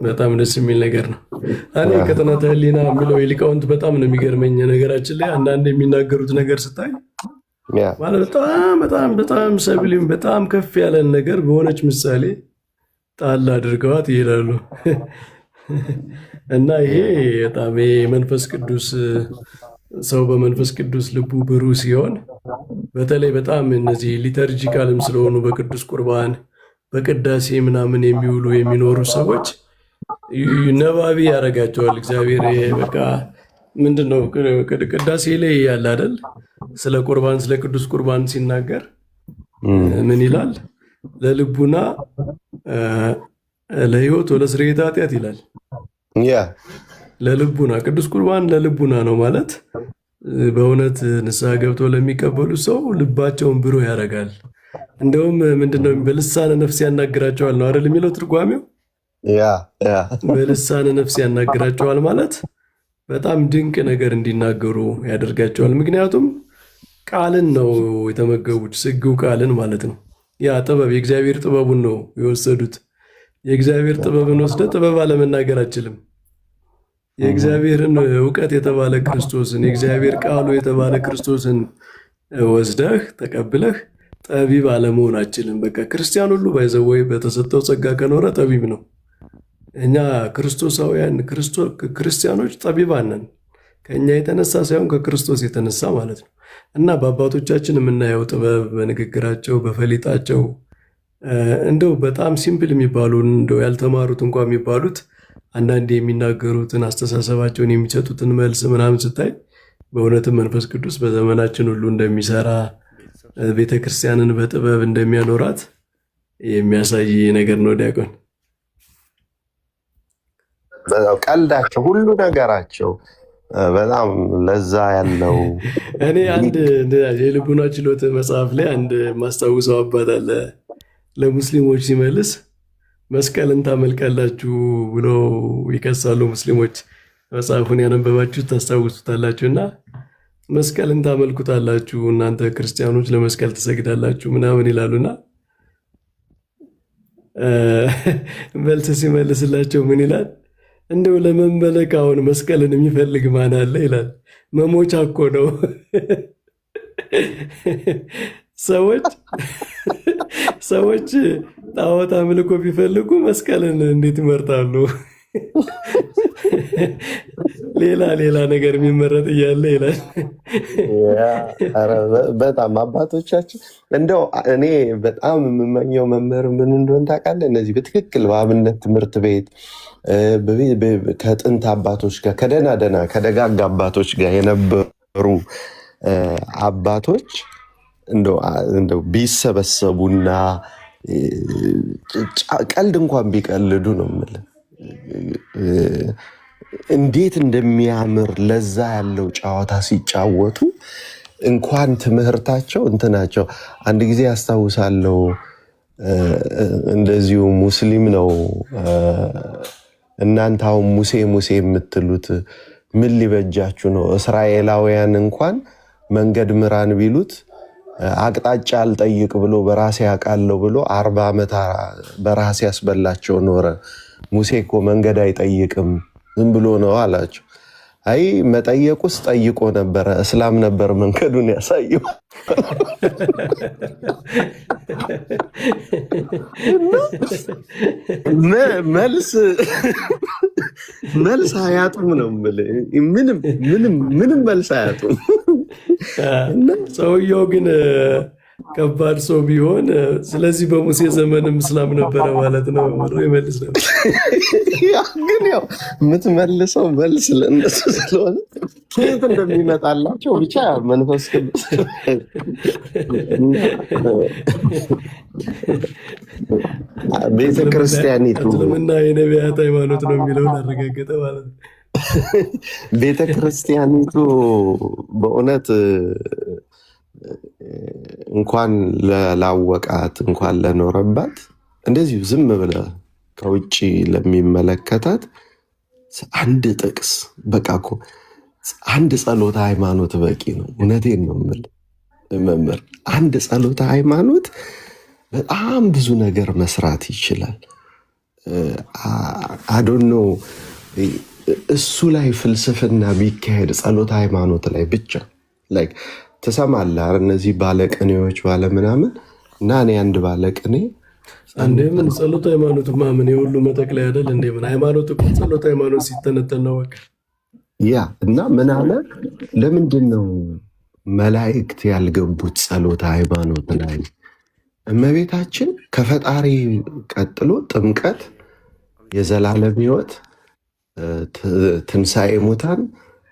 በጣም ደስ የሚል ነገር ነው። እኔ ከጥናተ ሕሊና የሚለው የሊቃውንት በጣም ነው የሚገርመኝ። ነገራችን ላይ አንዳንድ የሚናገሩት ነገር ስታይ ማለት በጣም ሰብሊም በጣም ከፍ ያለን ነገር በሆነች ምሳሌ ጣል አድርገዋት ይሄዳሉ እና ይሄ በጣም መንፈስ ቅዱስ ሰው በመንፈስ ቅዱስ ልቡ ብሩህ ሲሆን በተለይ በጣም እነዚህ ሊተርጂካልም ስለሆኑ በቅዱስ ቁርባን በቅዳሴ ምናምን የሚውሉ የሚኖሩ ሰዎች ነባቢ ያደርጋቸዋል እግዚአብሔር። በቃ ምንድነው ቅዳሴ ላይ ያለ አይደል ስለ ቁርባን ስለ ቅዱስ ቁርባን ሲናገር ምን ይላል? ለልቡና ለሕይወት ወለስርየተ ኃጢአት ይላል። ለልቡና ቅዱስ ቁርባን ለልቡና ነው ማለት በእውነት ንስሐ ገብቶ ለሚቀበሉ ሰው ልባቸውን ብሩህ ያደርጋል። እንደውም ምንድነው በልሳነ ነፍስ ያናግራቸዋል ነው አይደል የሚለው ትርጓሜው። በልሳነ ነፍስ ያናግራቸዋል ማለት በጣም ድንቅ ነገር እንዲናገሩ ያደርጋቸዋል። ምክንያቱም ቃልን ነው የተመገቡት፣ ስግው ቃልን ማለት ነው። ያ ጥበብ የእግዚአብሔር ጥበቡን ነው የወሰዱት። የእግዚአብሔር ጥበብን ወስደ ጥበብ አለመናገር አችልም። የእግዚአብሔርን እውቀት የተባለ ክርስቶስን የእግዚአብሔር ቃሉ የተባለ ክርስቶስን ወስደህ ተቀብለህ ጠቢብ አለመሆን አችልም። በቃ ክርስቲያን ሁሉ ባይዘወይ በተሰጠው ጸጋ ከኖረ ጠቢብ ነው። እኛ ክርስቶሳውያን ክርስቲያኖች ጠቢባን ነን፣ ከእኛ የተነሳ ሳይሆን ከክርስቶስ የተነሳ ማለት ነው። እና በአባቶቻችን የምናየው ጥበብ በንግግራቸው በፈሊጣቸው እንደው በጣም ሲምፕል የሚባሉ እንደው ያልተማሩት እንኳ የሚባሉት አንዳንድ የሚናገሩትን አስተሳሰባቸውን የሚሰጡትን መልስ ምናምን ስታይ በእውነትም መንፈስ ቅዱስ በዘመናችን ሁሉ እንደሚሰራ ቤተክርስቲያንን በጥበብ እንደሚያኖራት የሚያሳይ ነገር ነው። ዲያቆን ቀልዳቸው ሁሉ ነገራቸው በጣም ለዛ ያለው። እኔ አንድ የልቡና ችሎት መጽሐፍ ላይ አንድ ማስታውሰው አባት አለ። ለሙስሊሞች ሲመልስ መስቀልን ታመልካላችሁ ብሎ ይከሳሉ ሙስሊሞች። መጽሐፉን ያነበባችሁ ታስታውሱታላችሁ። እና መስቀልን ታመልኩታላችሁ እናንተ ክርስቲያኖች ለመስቀል ትሰግዳላችሁ ምናምን ይላሉና መልስ ሲመልስላቸው ምን ይላል? እንደው ለመንበለክ አሁን መስቀልን የሚፈልግ ማን አለ ይላል። መሞቻ እኮ ነው። ሰዎች ጣዖት አምልኮ ቢፈልጉ መስቀልን እንዴት ይመርጣሉ? ሌላ ነገር የሚመረጥ እያለ ይላል። በጣም አባቶቻችን እንደው እኔ በጣም የምመኘው መምህር ምን እንደሆነ ታውቃለህ? እነዚህ በትክክል በአብነት ትምህርት ቤት ከጥንት አባቶች ጋር ከደጋግ አባቶች ጋር የነበሩ አባቶች እንደው ቢሰበሰቡና ቀልድ እንኳን ቢቀልዱ ነው የምልህ። እንዴት እንደሚያምር ለዛ ያለው ጨዋታ ሲጫወቱ እንኳን ትምህርታቸው እንትናቸው። አንድ ጊዜ ያስታውሳለሁ፣ እንደዚሁ ሙስሊም ነው። እናንተ አሁን ሙሴ የምትሉት ምን ሊበጃችሁ ነው? እስራኤላውያን እንኳን መንገድ ምራን ቢሉት አቅጣጫ አልጠይቅ ብሎ በራሴ ያውቃለሁ ብሎ 40 ዓመት በራሴ ያስበላቸው ኖረ። ሙሴ እኮ መንገድ አይጠይቅም ዝም ብሎ ነው አላቸው። አይ መጠየቁስ ጠይቆ ነበረ፣ እስላም ነበር መንገዱን ያሳየው። መልስ አያጡም ነው የምልህ። ምንም መልስ አያጡም። ሰውየው ግን ከባድ ሰው ቢሆን ስለዚህ በሙሴ ዘመንም እስላም ነበረ ማለት ነው ብሎ ይመልስ ነበር። ግን ያው የምትመልሰው መልስ ለእነሱ ስለሆነ ከየት እንደሚመጣላቸው ብቻ መንፈስ ቅዱስ ቤተክርስቲያኒቱ እስልምና የነቢያት ሃይማኖት ነው የሚለውን አረጋገጠ ማለት ነው። ቤተክርስቲያኒቱ በእውነት እንኳን ላወቃት እንኳን ለኖረባት እንደዚሁ ዝም ብለ ከውጭ ለሚመለከታት አንድ ጥቅስ በቃ እኮ አንድ ጸሎተ ሃይማኖት በቂ ነው። እውነቴን ነው የምልህ መምህር፣ አንድ ጸሎተ ሃይማኖት በጣም ብዙ ነገር መስራት ይችላል። አዶኖ እሱ ላይ ፍልስፍና ቢካሄድ ጸሎተ ሃይማኖት ላይ ብቻ ላይክ ትሰማለህ። እነዚህ ባለቅኔዎች ባለምናምን እና እኔ አንድ ባለቅኔ አንዴ ምን ጸሎተ ሃይማኖት ማምን የሁሉ መጠቅለያ አይደል እንዴ? ምን ሃይማኖት እኮ ጸሎተ ሃይማኖት ሲተነተን ነው በቃ ያ እና ምን አለ፣ ለምንድን ነው መላእክት ያልገቡት ጸሎተ ሃይማኖት ላይ? እመቤታችን ከፈጣሪ ቀጥሎ ጥምቀት፣ የዘላለም ሕይወት፣ ትንሣኤ ሙታን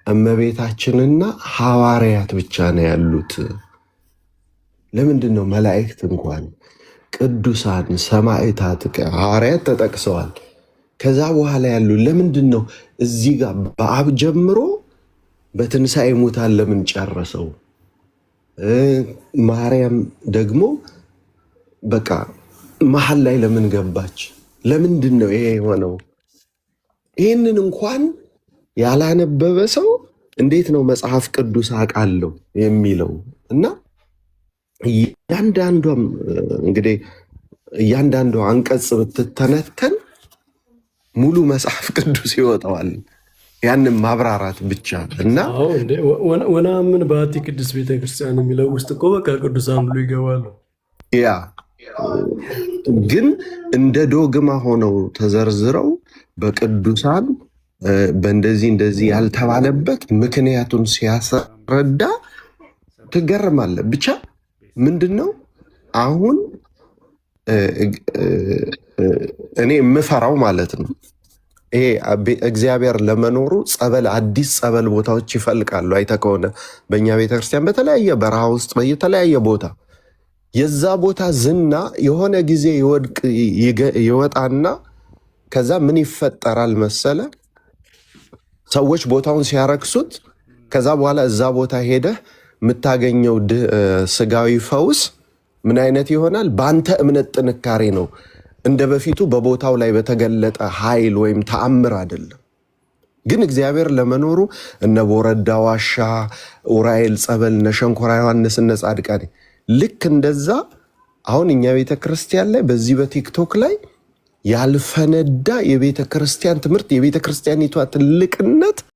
እመቤታችንና ሐዋርያት ብቻ ነው ያሉት። ለምንድን ነው መላእክት እንኳን ቅዱሳን ሰማዕታት ሐዋርያት ተጠቅሰዋል። ከዛ በኋላ ያሉ ለምንድን ነው እዚህ ጋር በአብ ጀምሮ በትንሣኤ ሙታን ለምን ጨረሰው? ማርያም ደግሞ በቃ መሀል ላይ ለምን ገባች? ለምንድን ነው ይሄ የሆነው? ይህንን እንኳን ያላነበበ ሰው እንዴት ነው መጽሐፍ ቅዱስ አውቃለሁ የሚለው? እና እያንዳንዷም እንግዲህ እያንዳንዷ አንቀጽ ብትተነተን ሙሉ መጽሐፍ ቅዱስ ይወጣዋል። ያንን ማብራራት ብቻ እና ወናምን በአቲ ቅድስት ቤተክርስቲያን የሚለው ውስጥ እኮ በቃ ቅዱሳን ብሎ ይገባሉ። ያ ግን እንደ ዶግማ ሆነው ተዘርዝረው በቅዱሳን በእንደዚህ እንደዚህ ያልተባለበት ምክንያቱን ሲያስረዳ ትገርማለህ። ብቻ ምንድን ነው አሁን እኔ የምፈራው ማለት ነው ይሄ እግዚአብሔር ለመኖሩ ጸበል አዲስ ጸበል ቦታዎች ይፈልቃሉ። አይተህ ከሆነ በእኛ ቤተክርስቲያን በተለያየ በረሃ ውስጥ በየተለያየ ቦታ የዛ ቦታ ዝና የሆነ ጊዜ ይወጣና ከዛ ምን ይፈጠራል መሰለ፣ ሰዎች ቦታውን ሲያረክሱት ከዛ በኋላ እዛ ቦታ ሄደህ የምታገኘው ስጋዊ ፈውስ ምን አይነት ይሆናል? በአንተ እምነት ጥንካሬ ነው። እንደ በፊቱ በቦታው ላይ በተገለጠ ኃይል ወይም ተአምር አይደለም። ግን እግዚአብሔር ለመኖሩ እነ ቦረዳ ዋሻ፣ ኡራኤል ጸበል፣ እነ ሸንኮራ ዮሐንስ፣ እነ ጻድቃኔ ልክ እንደዛ አሁን እኛ ቤተክርስቲያን ላይ በዚህ በቲክቶክ ላይ ያልፈነዳ የቤተክርስቲያን ትምህርት የቤተክርስቲያኒቷ ትልቅነት